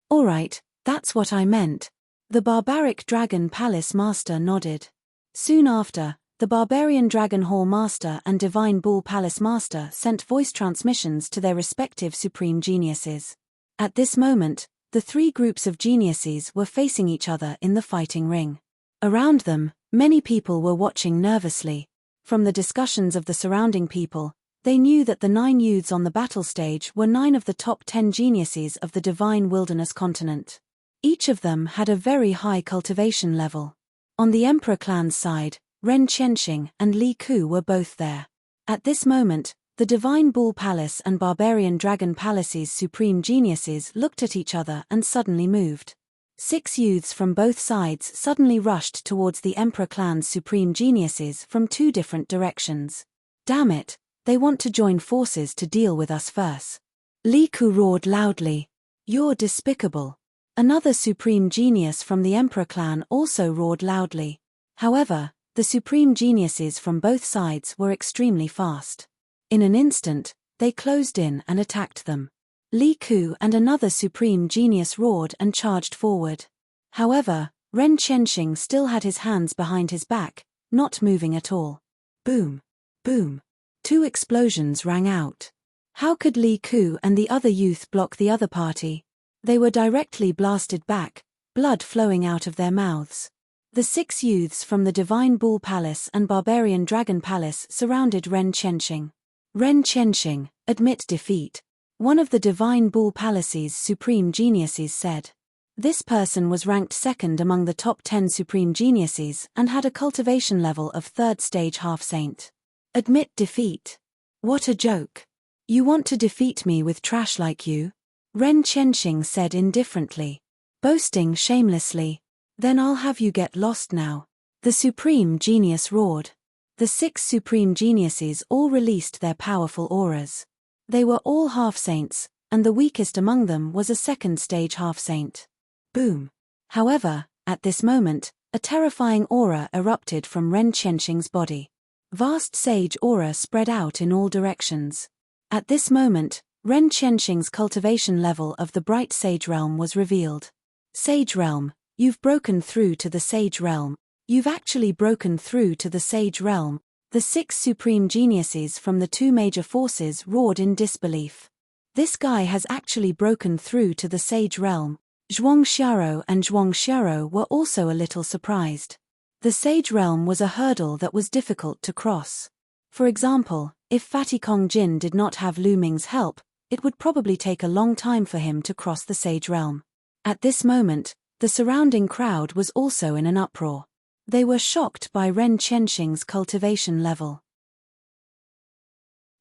All right, that's what I meant. The Barbaric Dragon Palace Master nodded. Soon after, the Barbarian Dragon Hall Master and Divine Bull Palace Master sent voice transmissions to their respective supreme geniuses. At this moment, The three groups of geniuses were facing each other in the fighting ring. Around them, many people were watching nervously. From the discussions of the surrounding people, they knew that the 9 youths on the battle stage were 9 of the top 10 geniuses of the divine wilderness continent. Each of them had a very high cultivation level. On the Emperor clan's side, Ren Qianxing and Li Ku were both there. At this moment, the Divine Bull Palace and Barbarian Dragon Palace's supreme geniuses looked at each other and suddenly moved. 6 youths from both sides suddenly rushed towards the Emperor clan's supreme geniuses from 2 different directions. Damn it, they want to join forces to deal with us first. Li Ku roared loudly. You're despicable. Another supreme genius from the Emperor clan also roared loudly. However, the supreme geniuses from both sides were extremely fast. In an instant, they closed in and attacked them. Li Ku and another supreme genius roared and charged forward. However, Ren Qianxing still had his hands behind his back, not moving at all. Boom! Boom! 2 explosions rang out. How could Li Ku and the other youth block the other party? They were directly blasted back, blood flowing out of their mouths. The 6 youths from the Divine Bull Palace and Barbarian Dragon Palace surrounded Ren Qianxing. Ren Qianxing, admit defeat. One of the Divine Bull Palace's supreme geniuses said. This person was ranked second among the top 10 supreme geniuses and had a cultivation level of 3rd stage half-saint. Admit defeat. What a joke. You want to defeat me with trash like you? Ren Qianxing said indifferently. Boasting shamelessly. Then I'll have you get lost now. The supreme genius roared. The 6 supreme geniuses all released their powerful auras. They were all half-saints, and the weakest among them was a 2nd stage half-saint. Boom. However, at this moment, a terrifying aura erupted from Ren Qianxing's body. Vast sage aura spread out in all directions. At this moment, Ren Qianxing's cultivation level of the bright sage realm was revealed. Sage realm, you've broken through to the sage realm. You've actually broken through to the sage realm. The 6 supreme geniuses from the 2 major forces roared in disbelief. This guy has actually broken through to the sage realm. Zhuang Xiaro and Zhuang Xiaro were also a little surprised. The sage realm was a hurdle that was difficult to cross. For example, if Fatty Kong Jin did not have Lu Ming's help, it would probably take a long time for him to cross the sage realm. At this moment, the surrounding crowd was also in an uproar. They were shocked by Ren Qianxing's cultivation level.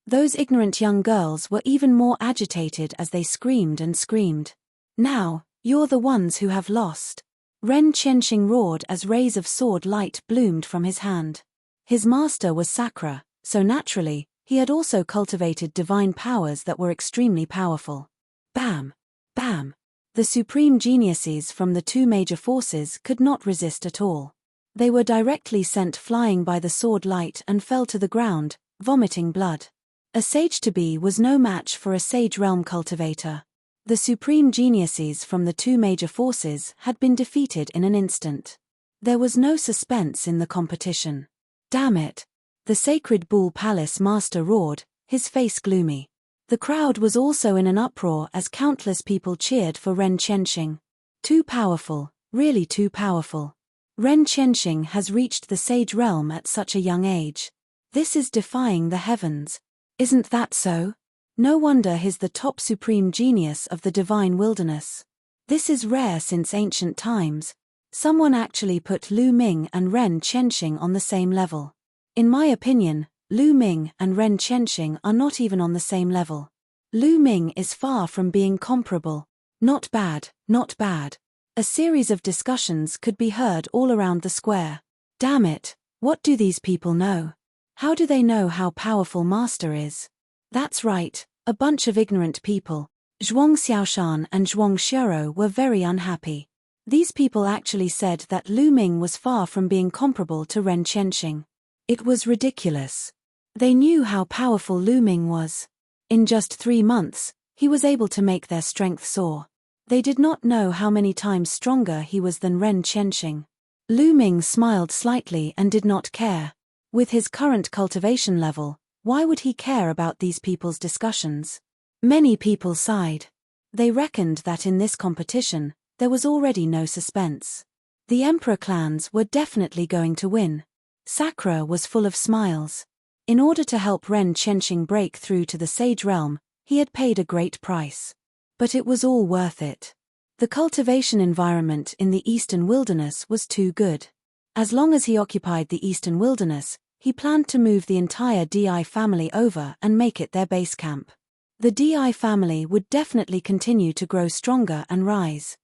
Those ignorant young girls were even more agitated as they screamed and screamed. Now, you're the ones who have lost. Ren Qianxing roared as rays of sword light bloomed from his hand. His master was Sakura, so naturally, he had also cultivated divine powers that were extremely powerful. Bam! Bam! The supreme geniuses from the 2 major forces could not resist at all. They were directly sent flying by the sword light and fell to the ground, vomiting blood. A sage-to-be was no match for a sage realm cultivator. The supreme geniuses from the 2 major forces had been defeated in an instant. There was no suspense in the competition. Damn it! The Sacred Bull Palace master roared, his face gloomy. The crowd was also in an uproar as countless people cheered for Ren Qianxing. Too powerful, really too powerful. Ren Qianxing has reached the sage realm at such a young age. This is defying the heavens. Isn't that so? No wonder he's the top supreme genius of the divine wilderness. This is rare since ancient times. Someone actually put Lu Ming and Ren Qianxing on the same level. In my opinion, Lu Ming and Ren Qianxing are not even on the same level. Lu Ming is far from being comparable. Not bad, not bad. A series of discussions could be heard all around the square. Damn it, what do these people know? How do they know how powerful Master is? That's right, a bunch of ignorant people. Zhuang Xiaoshan and Zhuang Xiero were very unhappy. These people actually said that Lu Ming was far from being comparable to Ren Qianxing. It was ridiculous. They knew how powerful Lu Ming was. In just 3 months, he was able to make their strength soar. They did not know how many times stronger he was than Ren Qianxing. Lu Ming smiled slightly and did not care. With his current cultivation level, why would he care about these people's discussions? Many people sighed. They reckoned that in this competition, there was already no suspense. The emperor clans were definitely going to win. Sakura was full of smiles. In order to help Ren Qianxing break through to the Sage Realm, he had paid a great price. But it was all worth it. The cultivation environment in the Eastern Wilderness was too good. As long as he occupied the Eastern Wilderness, he planned to move the entire Di family over and make it their base camp. The Di family would definitely continue to grow stronger and rise.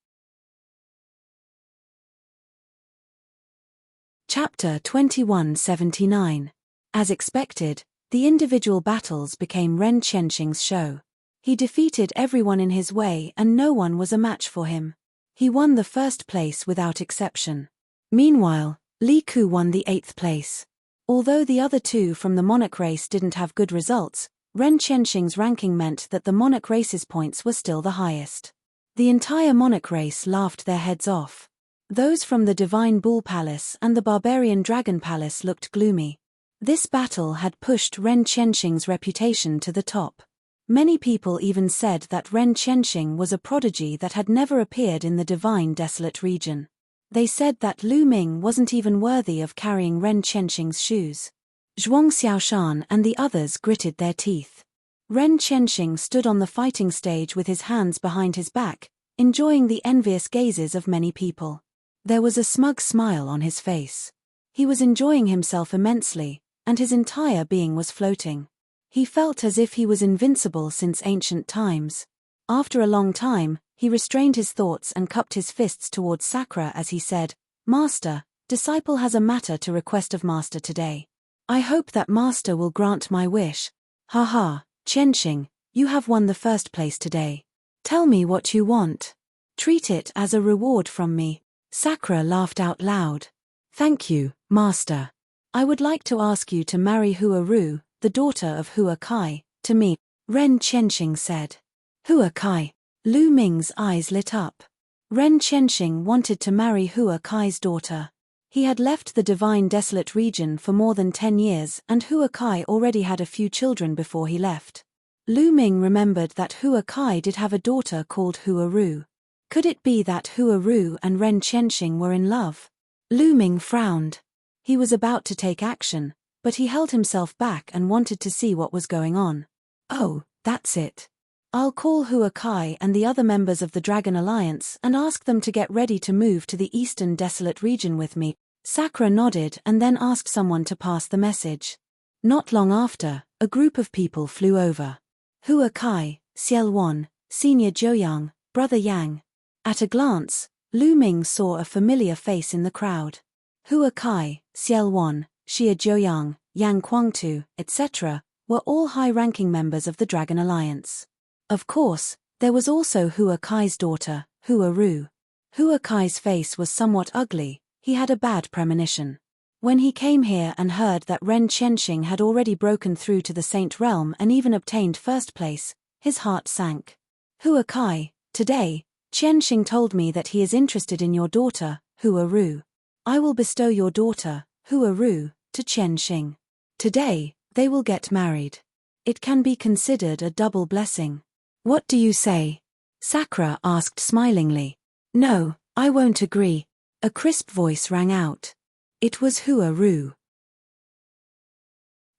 Chapter 2179. As expected, the individual battles became Ren Qianxing's show. He defeated everyone in his way and no one was a match for him. He won the first place without exception. Meanwhile, Li Ku won the 8th place. Although the other two from the monarch race didn't have good results, Ren Qianxing's ranking meant that the monarch race's points were still the highest. The entire monarch race laughed their heads off. Those from the Divine Bull Palace and the Barbarian Dragon Palace looked gloomy. This battle had pushed Ren Qianxing's reputation to the top. Many people even said that Ren Qianxing was a prodigy that had never appeared in the Divine Desolate region. They said that Lu Ming wasn't even worthy of carrying Ren Qianxing's shoes. Zhuang Xiaoshan and the others gritted their teeth. Ren Qianxing stood on the fighting stage with his hands behind his back, enjoying the envious gazes of many people. There was a smug smile on his face. He was enjoying himself immensely, and his entire being was floating. He felt as if he was invincible since ancient times. After a long time, he restrained his thoughts and cupped his fists towards Sakura as he said, "Master, disciple has a matter to request of Master today. I hope that Master will grant my wish. Haha, Qianxing, you have won the first place today. Tell me what you want. Treat it as a reward from me." Sakura laughed out loud. "Thank you, Master. I would like to ask you to marry Hua Ru, the daughter of Hua Kai, to me," Ren Qianxing said. Hua Kai. Lu Ming's eyes lit up. Ren Qianxing wanted to marry Hua Kai's daughter. He had left the Divine Desolate region for more than 10 years and Hua Kai already had a few children before he left. Lu Ming remembered that Hua Kai did have a daughter called Hua Ru. Could it be that Hua Ru and Ren Qianxing were in love? Lu Ming frowned. He was about to take action, but he held himself back and wanted to see what was going on. "Oh, that's it. I'll call Hua Kai and the other members of the Dragon Alliance and ask them to get ready to move to the Eastern Desolate region with me." Sakura nodded and then asked someone to pass the message. Not long after, a group of people flew over. Hua Kai, Xiel Wan, Senior Joyang, Brother Yang. At a glance, Lu Ming saw a familiar face in the crowd. Hua Kai, Xiel Wan, Xia Joyang, Yang Kuangtu, etc., were all high-ranking members of the Dragon Alliance. Of course, there was also Hua Kai's daughter, Hua Ru. Hua Kai's face was somewhat ugly, he had a bad premonition. When he came here and heard that Ren Qianxing had already broken through to the Saint Realm and even obtained first place, his heart sank. "Hua Kai, today, Qianxing told me that he is interested in your daughter, Hua Ru. I will bestow your daughter, Hua Ru, to Qianxing. Today, they will get married. It can be considered a double blessing. What do you say?" Sakura asked smilingly. "No, I won't agree." A crisp voice rang out. It was Hua Ru.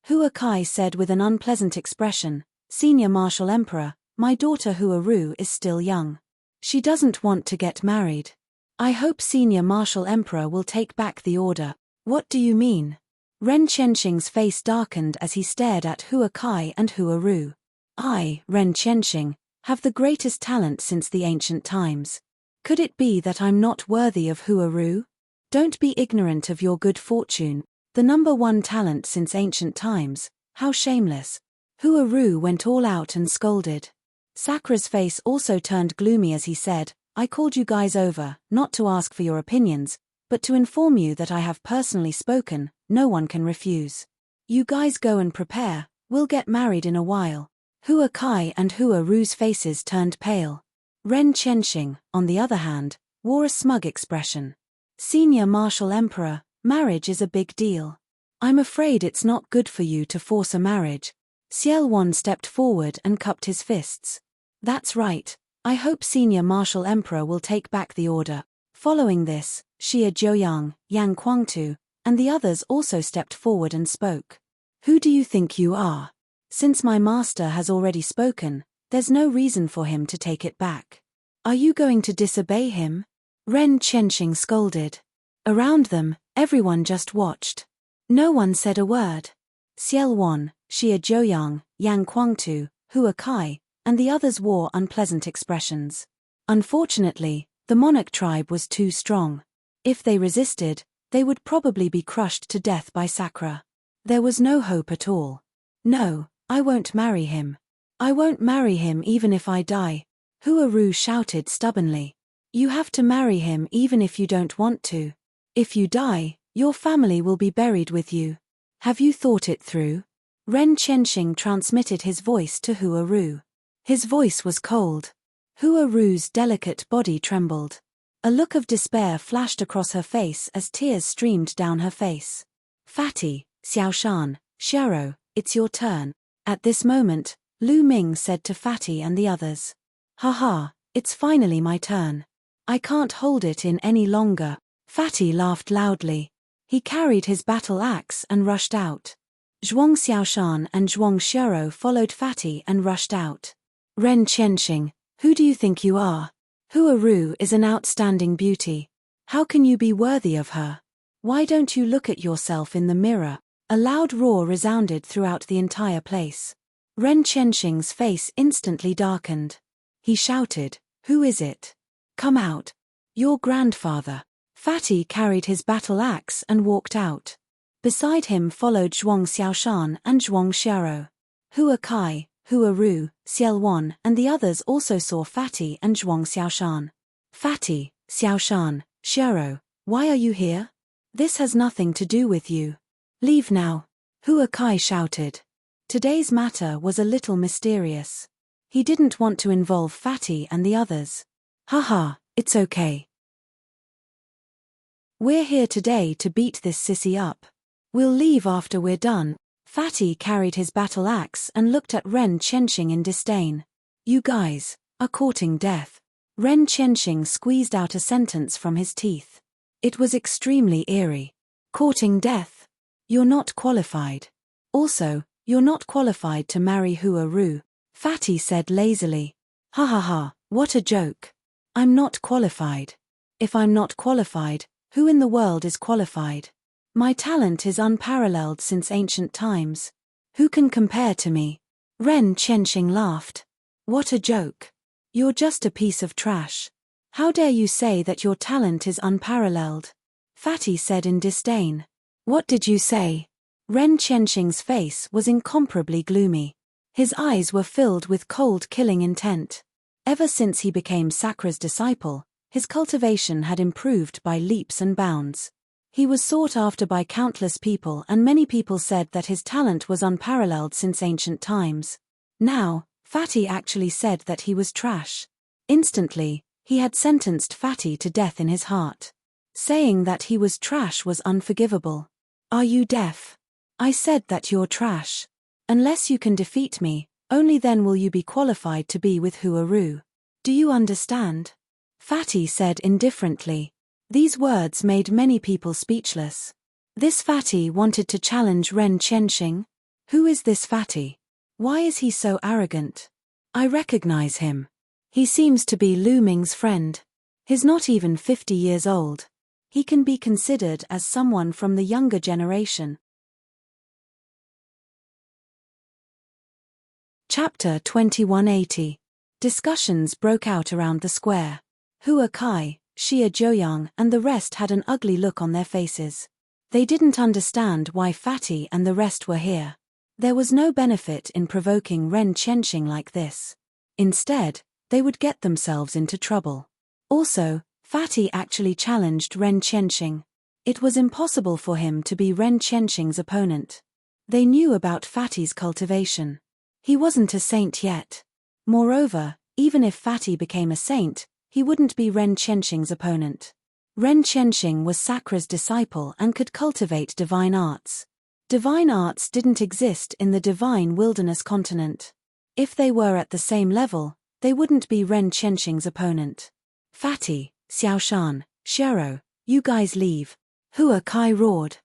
Hua Kai said with an unpleasant expression, "Senior Martial Emperor, my daughter Hua Ru is still young. She doesn't want to get married. I hope Senior Martial Emperor will take back the order." "What do you mean?" Ren Qianxing's face darkened as he stared at Hua Kai and Hua Ru. "I, Ren Qianxing, have the greatest talent since the ancient times. Could it be that I'm not worthy of Hua Ru? Don't be ignorant of your good fortune, the #1 talent since ancient times, how shameless." Hua Ru went all out and scolded. Sakura's face also turned gloomy as he said, "I called you guys over, not to ask for your opinions, but to inform you that I have personally spoken, no one can refuse. You guys go and prepare, we'll get married in a while." Hua Kai and Hua Ru's faces turned pale. Ren Qianxing, on the other hand, wore a smug expression. "Senior Martial Emperor, marriage is a big deal. I'm afraid it's not good for you to force a marriage." Xiel Wan stepped forward and cupped his fists. "That's right, I hope Senior Martial Emperor will take back the order. Following this, Xie Zhuoyang, Yang Guangtu, and the others also stepped forward and spoke. Who do you think you are? Since my master has already spoken, there's no reason for him to take it back. Are you going to disobey him? Ren Qianxing scolded. Around them, everyone just watched. No one said a word. Xiel Wan, Xie Zhuoyang, Yang Guangtu, Hua Kai, and the others wore unpleasant expressions. Unfortunately, the monarch tribe was too strong. If they resisted, they would probably be crushed to death by Sakura. There was no hope at all. No, I won't marry him. I won't marry him even if I die, Hua Ru shouted stubbornly. You have to marry him even if you don't want to. If you die, your family will be buried with you. Have you thought it through? Ren Qianxing transmitted his voice to Hua Ru. His voice was cold. Hua Ru's delicate body trembled. A look of despair flashed across her face as tears streamed down her face. Fatty, Xiaoshan, Xiao, it's your turn. At this moment, Lu Ming said to Fatty and the others. Haha, it's finally my turn. I can't hold it in any longer. Fatty laughed loudly. He carried his battle axe and rushed out. Zhuang Xiaoshan and Zhuang Xiao followed Fatty and rushed out. Ren Qianxing, who do you think you are? Hua Ru is an outstanding beauty. How can you be worthy of her? Why don't you look at yourself in the mirror? A loud roar resounded throughout the entire place. Ren Qianxing's face instantly darkened. He shouted, Who is it? Come out. Your grandfather. Fatty carried his battle axe and walked out. Beside him followed Zhuang Xiaoshan and Zhuang Xiao. Hua Kai, Hua Ru, Xiel Wan and the others also saw Fatty and Zhuang Xiaoshan. Fatty, Xiaoshan, Xiao, why are you here? This has nothing to do with you. Leave now. Hua Kai shouted. Today's matter was a little mysterious. He didn't want to involve Fatty and the others. Haha, it's okay. We're here today to beat this sissy up. We'll leave after we're done. Fatty carried his battle axe and looked at Ren Qianxing in disdain. You guys are courting death. Ren Qianxing squeezed out a sentence from his teeth. It was extremely eerie. Courting death? You're not qualified. Also, you're not qualified to marry Hua Ru, Fatty said lazily. Ha ha ha, what a joke. I'm not qualified. If I'm not qualified, who in the world is qualified? My talent is unparalleled since ancient times. Who can compare to me? Ren Qianxing laughed. What a joke. You're just a piece of trash. How dare you say that your talent is unparalleled? Fatty said in disdain. What did you say? Ren Qianxing's face was incomparably gloomy. His eyes were filled with cold killing intent. Ever since he became Sakura's disciple, his cultivation had improved by leaps and bounds. He was sought after by countless people and many people said that his talent was unparalleled since ancient times. Now, Fatty actually said that he was trash. Instantly, he had sentenced Fatty to death in his heart. Saying that he was trash was unforgivable. Are you deaf? I said that you're trash. Unless you can defeat me, only then will you be qualified to be with Hua Ru. Do you understand? Fatty said indifferently. These words made many people speechless. This Fatty wanted to challenge Ren Qianxing? Who is this Fatty? Why is he so arrogant? I recognize him. He seems to be Lu Ming's friend. He's not even 50 years old. He can be considered as someone from the younger generation. Chapter 2180. Discussions broke out around the square. Hua Kai, Xie Zhuoyang and the rest had an ugly look on their faces. They didn't understand why Fatty and the rest were here. There was no benefit in provoking Ren Qianxing like this. Instead, they would get themselves into trouble. Also, Fatty actually challenged Ren Qianxing. It was impossible for him to be Ren Qianxing's opponent. They knew about Fatty's cultivation. He wasn't a saint yet. Moreover, even if Fatty became a saint, he wouldn't be Ren Qianxing's opponent. Ren Qianxing was Sakura's disciple and could cultivate divine arts. Divine arts didn't exist in the divine wilderness continent. If they were at the same level, they wouldn't be Ren Qianxing's opponent. Fatty, Xiaoshan, Shero, you guys leave. Hua Kai roared.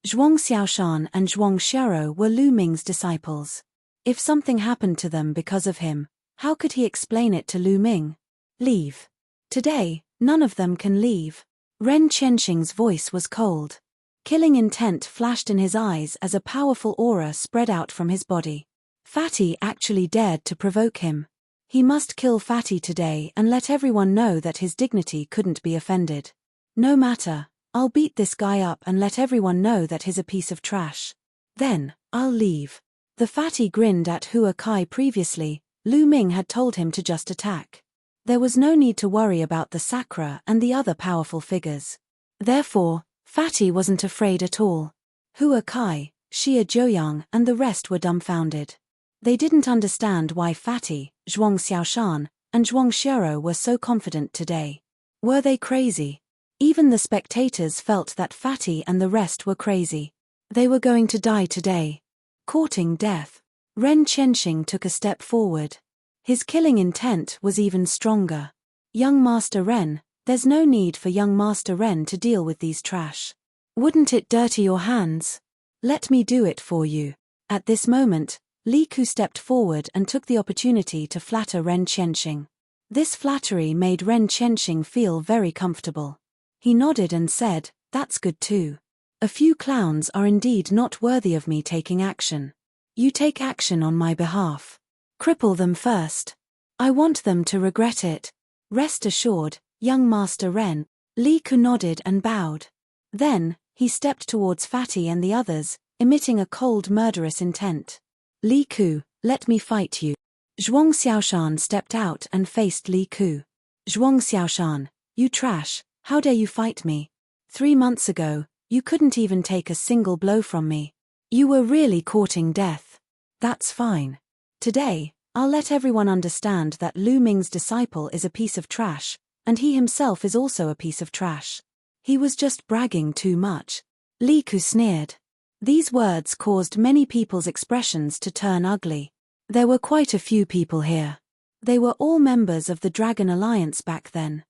Zhuang Xiaoshan and Zhuang Shero were Lu Ming's disciples. If something happened to them because of him, how could he explain it to Lu Ming? Leave. Today, none of them can leave. Ren Qianxing's voice was cold. Killing intent flashed in his eyes as a powerful aura spread out from his body. Fatty actually dared to provoke him. He must kill Fatty today and let everyone know that his dignity couldn't be offended. No matter, I'll beat this guy up and let everyone know that he's a piece of trash. Then, I'll leave. The Fatty grinned at Hua Kai previously. Lu Ming had told him to just attack. There was no need to worry about the Sakra and the other powerful figures. Therefore, Fatty wasn't afraid at all. Hua Kai, Xia Zhouyang and the rest were dumbfounded. They didn't understand why Fatty, Zhuang Xiaoshan, and Zhuang Shero were so confident today. Were they crazy? Even the spectators felt that Fatty and the rest were crazy. They were going to die today. Courting death. Ren Qianxing took a step forward. His killing intent was even stronger. Young Master Ren, there's no need for young Master Ren to deal with these trash. Wouldn't it dirty your hands? Let me do it for you. At this moment, Li Ku stepped forward and took the opportunity to flatter Ren Qianxing. This flattery made Ren Qianxing feel very comfortable. He nodded and said, "That's good too. A few clowns are indeed not worthy of me taking action. You take action on my behalf. Cripple them first. I want them to regret it. Rest assured, young Master Ren." Li Ku nodded and bowed. Then, he stepped towards Fatty and the others, emitting a cold murderous intent. "Li Ku, let me fight you." Zhuang Xiaoshan stepped out and faced Li Ku. "Zhuang Xiaoshan, you trash, how dare you fight me? 3 months ago, you couldn't even take a single blow from me. You were really courting death. That's fine. Today, I'll let everyone understand that Lu Ming's disciple is a piece of trash, and he himself is also a piece of trash. He was just bragging too much." Li Ku sneered. These words caused many people's expressions to turn ugly. There were quite a few people here. They were all members of the Dragon Alliance back then.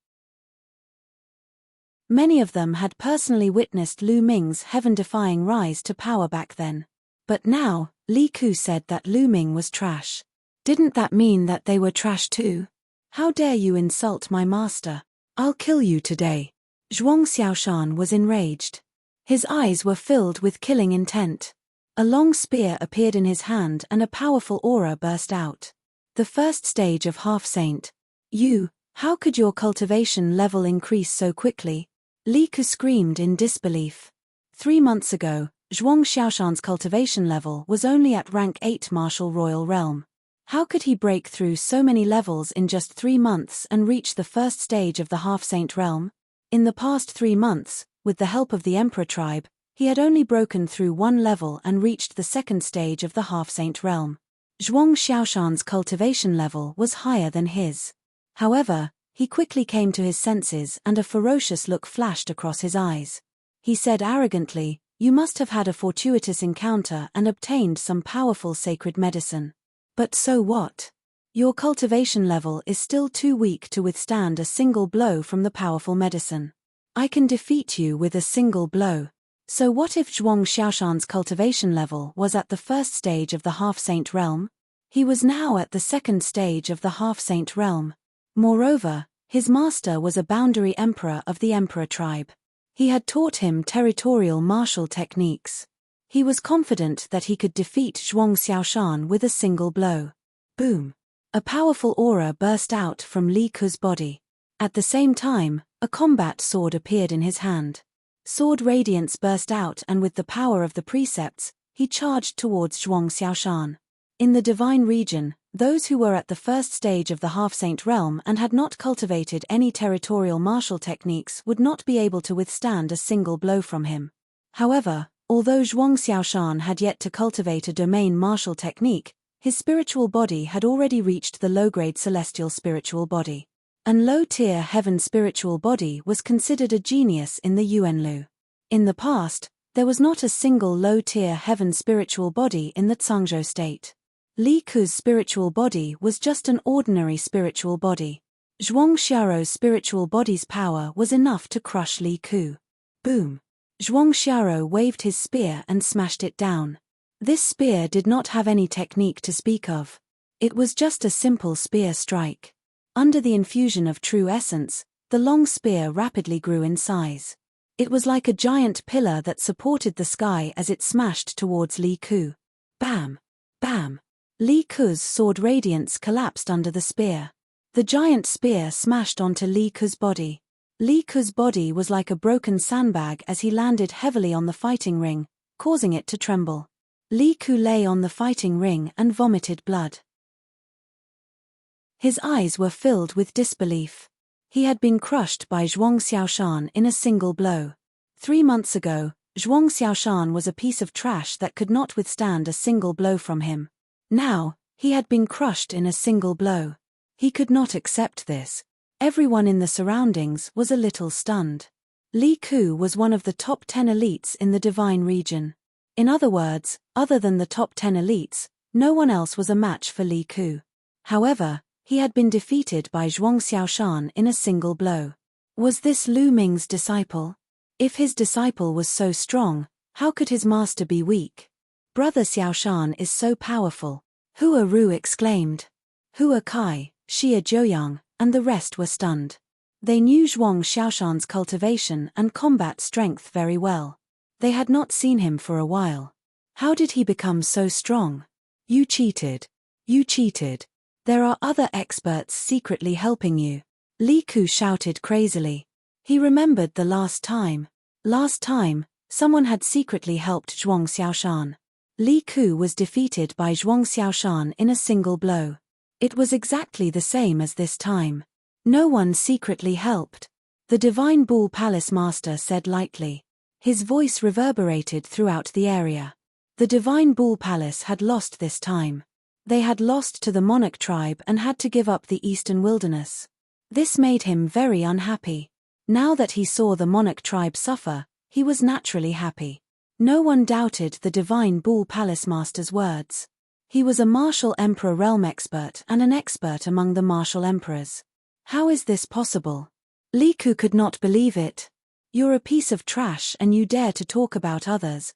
Many of them had personally witnessed Lu Ming's heaven-defying rise to power back then. But now, Li Ku said that Lu Ming was trash. Didn't that mean that they were trash too? How dare you insult my master? I'll kill you today. Zhuang Xiaoshan was enraged. His eyes were filled with killing intent. A long spear appeared in his hand and a powerful aura burst out. The first stage of Half-Saint. "You, how could your cultivation level increase so quickly?" Li Ku screamed in disbelief. 3 months ago, Zhuang Xiaoshan's cultivation level was only at rank 8 Martial Royal Realm. How could he break through so many levels in just 3 months and reach the first stage of the Half-Saint realm? In the past 3 months, with the help of the Emperor tribe, he had only broken through 1 level and reached the second stage of the Half-Saint realm. Zhuang Xiaoshan's cultivation level was higher than his. However, he quickly came to his senses and a ferocious look flashed across his eyes. He said arrogantly, "You must have had a fortuitous encounter and obtained some powerful sacred medicine. But so what? Your cultivation level is still too weak to withstand a single blow from the powerful medicine. I can defeat you with a single blow." So what if Zhuang Xiaoshan's cultivation level was at the first stage of the Half-Saint realm? He was now at the second stage of the Half-Saint realm. Moreover, his master was a boundary emperor of the Emperor tribe. He had taught him territorial martial techniques. He was confident that he could defeat Zhuang Xiaoshan with a single blow. Boom! A powerful aura burst out from Li Ku's body. At the same time, a combat sword appeared in his hand. Sword radiance burst out and with the power of the precepts, he charged towards Zhuang Xiaoshan. In the divine region, those who were at the first stage of the Half-Saint realm and had not cultivated any territorial martial techniques would not be able to withstand a single blow from him. However, although Zhuang Xiaoshan had yet to cultivate a domain martial technique, his spiritual body had already reached the low-grade celestial spiritual body. An low-tier heaven spiritual body was considered a genius in the Yuanlu. In the past, there was not a single low-tier heaven spiritual body in the Zhangzhou state. Li Ku's spiritual body was just an ordinary spiritual body. Zhuang Xiaorou's spiritual body's power was enough to crush Li Ku. Boom! Zhuang Xiaorou waved his spear and smashed it down. This spear did not have any technique to speak of. It was just a simple spear strike. Under the infusion of true essence, the long spear rapidly grew in size. It was like a giant pillar that supported the sky as it smashed towards Li Ku. Bam! Bam! Li Ku's sword radiance collapsed under the spear. The giant spear smashed onto Li Ku's body. Li Ku's body was like a broken sandbag as he landed heavily on the fighting ring, causing it to tremble. Li Ku lay on the fighting ring and vomited blood. His eyes were filled with disbelief. He had been crushed by Zhuang Xiaoshan in a single blow. 3 months ago, Zhuang Xiaoshan was a piece of trash that could not withstand a single blow from him. Now, he had been crushed in a single blow. He could not accept this. Everyone in the surroundings was a little stunned. Li Ku was one of the top 10 elites in the divine region. In other words, other than the top 10 elites, no one else was a match for Li Ku. However, he had been defeated by Zhuang Xiaoshan in a single blow. Was this Lu Ming's disciple? If his disciple was so strong, how could his master be weak? Brother Xiaoshan is so powerful. Hua Ru exclaimed. Hua Kai, Xia Jiuyang, and the rest were stunned. They knew Zhuang Xiaoshan's cultivation and combat strength very well. They had not seen him for a while. How did he become so strong? You cheated. You cheated. There are other experts secretly helping you. Li Ku shouted crazily. He remembered the last time. Last time, someone had secretly helped Zhuang Xiaoshan. Li Ku was defeated by Zhuang Xiaoshan in a single blow. It was exactly the same as this time. No one secretly helped. The Divine Bull Palace Master said lightly. His voice reverberated throughout the area. The Divine Bull Palace had lost this time. They had lost to the monarch tribe and had to give up the eastern wilderness. This made him very unhappy. Now that he saw the monarch tribe suffer, he was naturally happy. No one doubted the Divine Bull Palace Master's words. He was a martial emperor realm expert and an expert among the martial emperors. How is this possible? Li Ku could not believe it. You're a piece of trash and you dare to talk about others.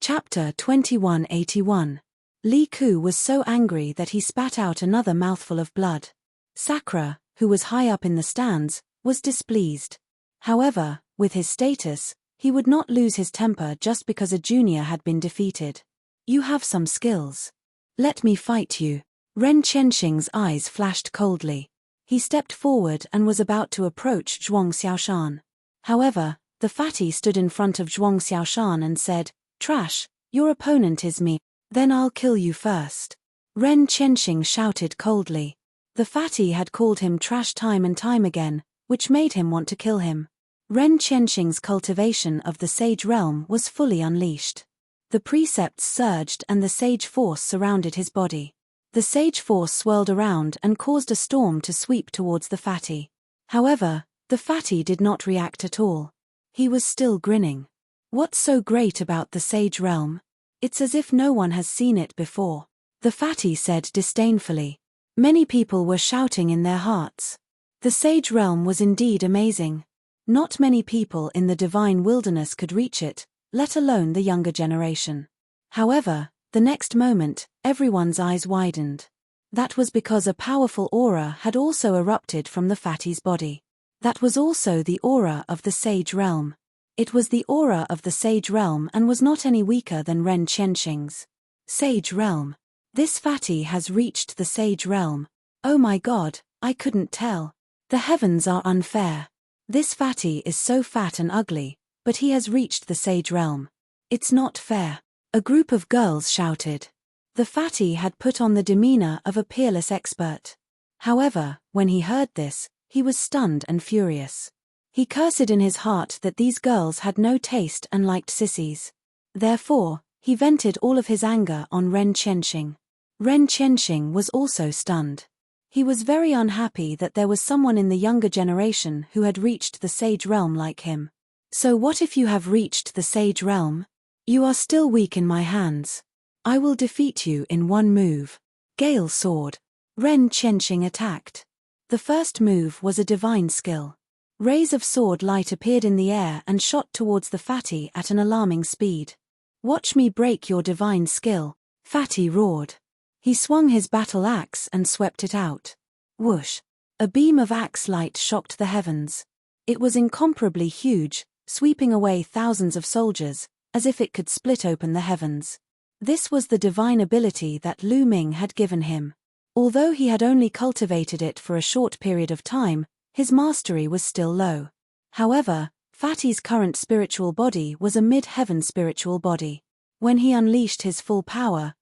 Chapter 2181. Li Ku was so angry that he spat out another mouthful of blood. Sakura, who was high up in the stands, was displeased. However, with his status, he would not lose his temper just because a junior had been defeated. You have some skills. Let me fight you. Ren Qianxing's eyes flashed coldly. He stepped forward and was about to approach Zhuang Xiaoshan. However, the fatty stood in front of Zhuang Xiaoshan and said, "Trash, your opponent is me. Then I'll kill you first." Ren Qianxing shouted coldly. The fatty had called him trash time and time again, which made him want to kill him. Ren Qianxing's cultivation of the sage realm was fully unleashed. The precepts surged and the sage force surrounded his body. The sage force swirled around and caused a storm to sweep towards the fatty. However, the fatty did not react at all. He was still grinning. What's so great about the sage realm? It's as if no one has seen it before. The fatty said disdainfully. Many people were shouting in their hearts. The sage realm was indeed amazing. Not many people in the divine wilderness could reach it, let alone the younger generation. However, the next moment, everyone's eyes widened. That was because a powerful aura had also erupted from the fatty's body. That was also the aura of the sage realm. It was the aura of the sage realm and was not any weaker than Ren Qianxing's. Sage realm. This fatty has reached the sage realm. Oh my god, I couldn't tell. The heavens are unfair. This fatty is so fat and ugly, but he has reached the sage realm. It's not fair. A group of girls shouted. The fatty had put on the demeanor of a peerless expert. However, when he heard this, he was stunned and furious. He cursed in his heart that these girls had no taste and liked sissies. Therefore, he vented all of his anger on Ren Qianxing. Ren Qianxing was also stunned. He was very unhappy that there was someone in the younger generation who had reached the sage realm like him. So what if you have reached the sage realm? You are still weak in my hands. I will defeat you in one move. Gale Sword. Ren Qianxing attacked. The first move was a divine skill. Rays of sword light appeared in the air and shot towards the fatty at an alarming speed. Watch me break your divine skill, Fatty roared. He swung his battle axe and swept it out. Whoosh! A beam of axe light shocked the heavens. It was incomparably huge, sweeping away thousands of soldiers, as if it could split open the heavens. This was the divine ability that Lu Ming had given him. Although he had only cultivated it for a short period of time, his mastery was still low. However, Fatty's current spiritual body was a mid-heaven spiritual body. When he unleashed his power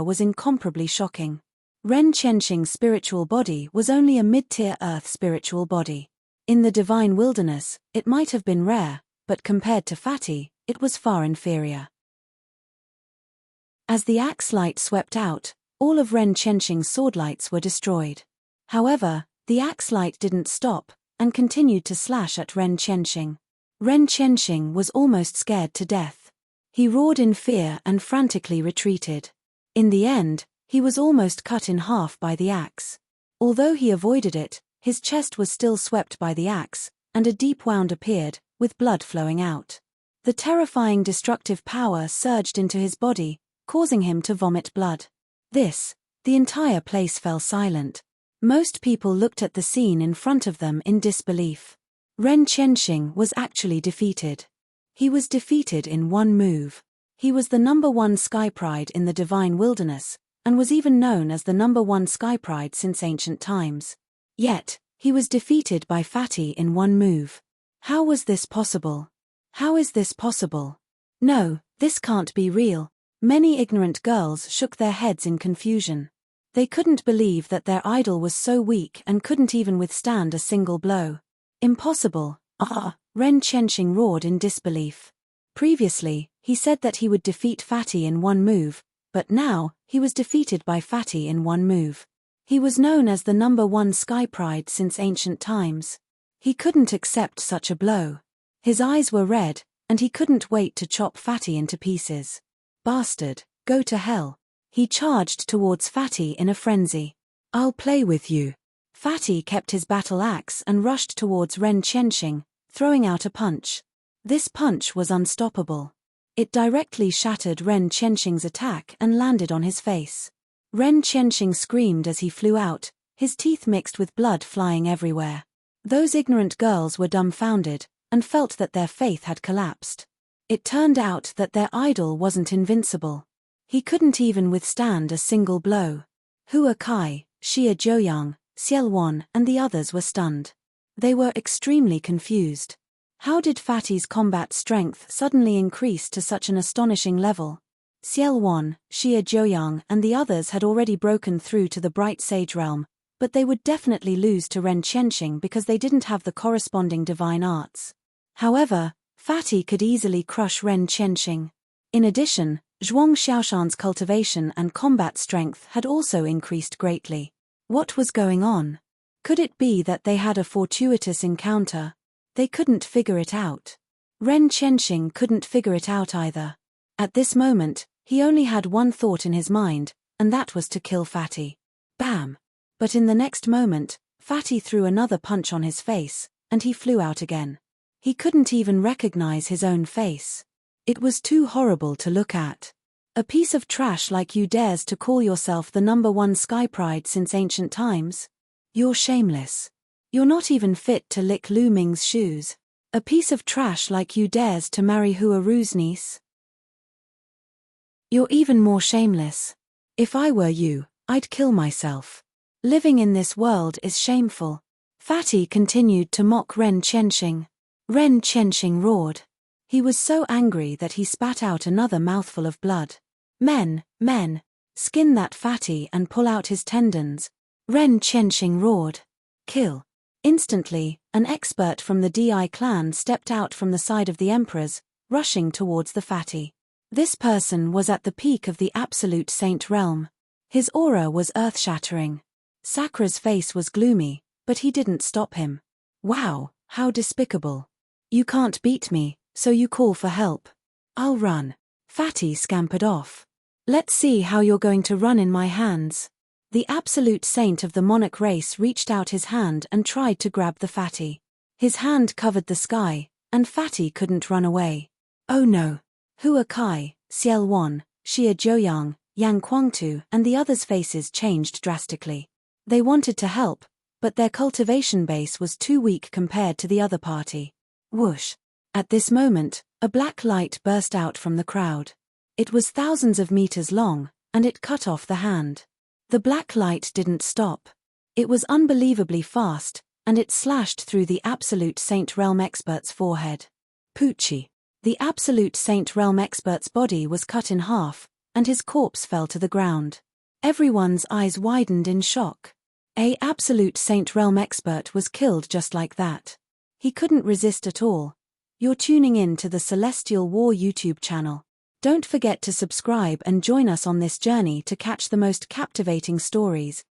was incomparably shocking. Ren Qianxing's spiritual body was only a mid-tier earth spiritual body. In the divine wilderness, it might have been rare, but compared to Fatty, it was far inferior. As the axe light swept out, all of Ren Qianxing's sword lights were destroyed. However, the axe light didn't stop, and continued to slash at Ren Qianxing. Ren Qianxing was almost scared to death. He roared in fear and frantically retreated. In the end, he was almost cut in half by the axe. Although he avoided it, his chest was still swept by the axe, and a deep wound appeared, with blood flowing out. The terrifying destructive power surged into his body, causing him to vomit blood. The entire place fell silent. Most people looked at the scene in front of them in disbelief. Ren Qianxing was actually defeated. He was defeated in one move. He was the #1 Sky Pride in the Divine Wilderness, and was even known as the #1 Sky Pride since ancient times. Yet, he was defeated by Fatty in one move. How was this possible? How is this possible? No, this can't be real. Many ignorant girls shook their heads in confusion. They couldn't believe that their idol was so weak and couldn't even withstand a single blow. Impossible, Ren Qianxing roared in disbelief. Previously, he said that he would defeat Fatty in one move, but now, he was defeated by Fatty in one move. He was known as the #1 Sky Pride since ancient times. He couldn't accept such a blow. His eyes were red, and he couldn't wait to chop Fatty into pieces. Bastard, go to hell. He charged towards Fatty in a frenzy. I'll play with you. Fatty kept his battle axe and rushed towards Ren Qianxing, throwing out a punch. This punch was unstoppable. It directly shattered Ren Qianxing's attack and landed on his face. Ren Qianxing screamed as he flew out, his teeth mixed with blood flying everywhere. Those ignorant girls were dumbfounded, and felt that their faith had collapsed. It turned out that their idol wasn't invincible. He couldn't even withstand a single blow. Hua Kai, Xia Zhouyang, Xiel Wan and the others were stunned. They were extremely confused. How did Fatty's combat strength suddenly increase to such an astonishing level? Xiel Wan, Xia Zhouyang and the others had already broken through to the Bright Sage realm, but they would definitely lose to Ren Qianxing because they didn't have the corresponding divine arts. However, Fatty could easily crush Ren Qianxing. In addition, Zhuang Xiaoshan's cultivation and combat strength had also increased greatly. What was going on? Could it be that they had a fortuitous encounter? They couldn't figure it out. Ren Qianxing couldn't figure it out either. At this moment, he only had one thought in his mind, and that was to kill Fatty. Bam! But in the next moment, Fatty threw another punch on his face, and he flew out again. He couldn't even recognize his own face. It was too horrible to look at. A piece of trash like you dares to call yourself the #1 Sky Pride since ancient times? You're shameless. You're not even fit to lick Lu Ming's shoes. A piece of trash like you dares to marry Hua Ru's niece? You're even more shameless. If I were you, I'd kill myself. Living in this world is shameful. Fatty continued to mock Ren Qianxing. Ren Qianxing roared. He was so angry that he spat out another mouthful of blood. Men, skin that Fatty and pull out his tendons. Ren Qianxing roared. Kill. Instantly, an expert from the Di clan stepped out from the side of the emperors, rushing towards the Fatty. This person was at the peak of the absolute saint realm. His aura was earth-shattering. Sakra's face was gloomy, but he didn't stop him. Wow, how despicable. You can't beat me, so you call for help. I'll run. Fatty scampered off. Let's see how you're going to run in my hands. The absolute saint of the monarch race reached out his hand and tried to grab the fatty. His hand covered the sky, and Fatty couldn't run away. Oh no. Hua Kai, Xiel Wan, Xia Jouyang, Yang Kuangtu and the others' faces changed drastically. They wanted to help, but their cultivation base was too weak compared to the other party. Whoosh. At this moment, a black light burst out from the crowd. It was thousands of meters long, and it cut off the hand. The black light didn't stop. It was unbelievably fast, and it slashed through the Absolute Saint Realm Expert's forehead. Poochie. The Absolute Saint Realm Expert's body was cut in half, and his corpse fell to the ground. Everyone's eyes widened in shock. A Absolute Saint Realm Expert was killed just like that. He couldn't resist at all. You're tuning in to the Celestial War YouTube channel. Don't forget to subscribe and join us on this journey to catch the most captivating stories.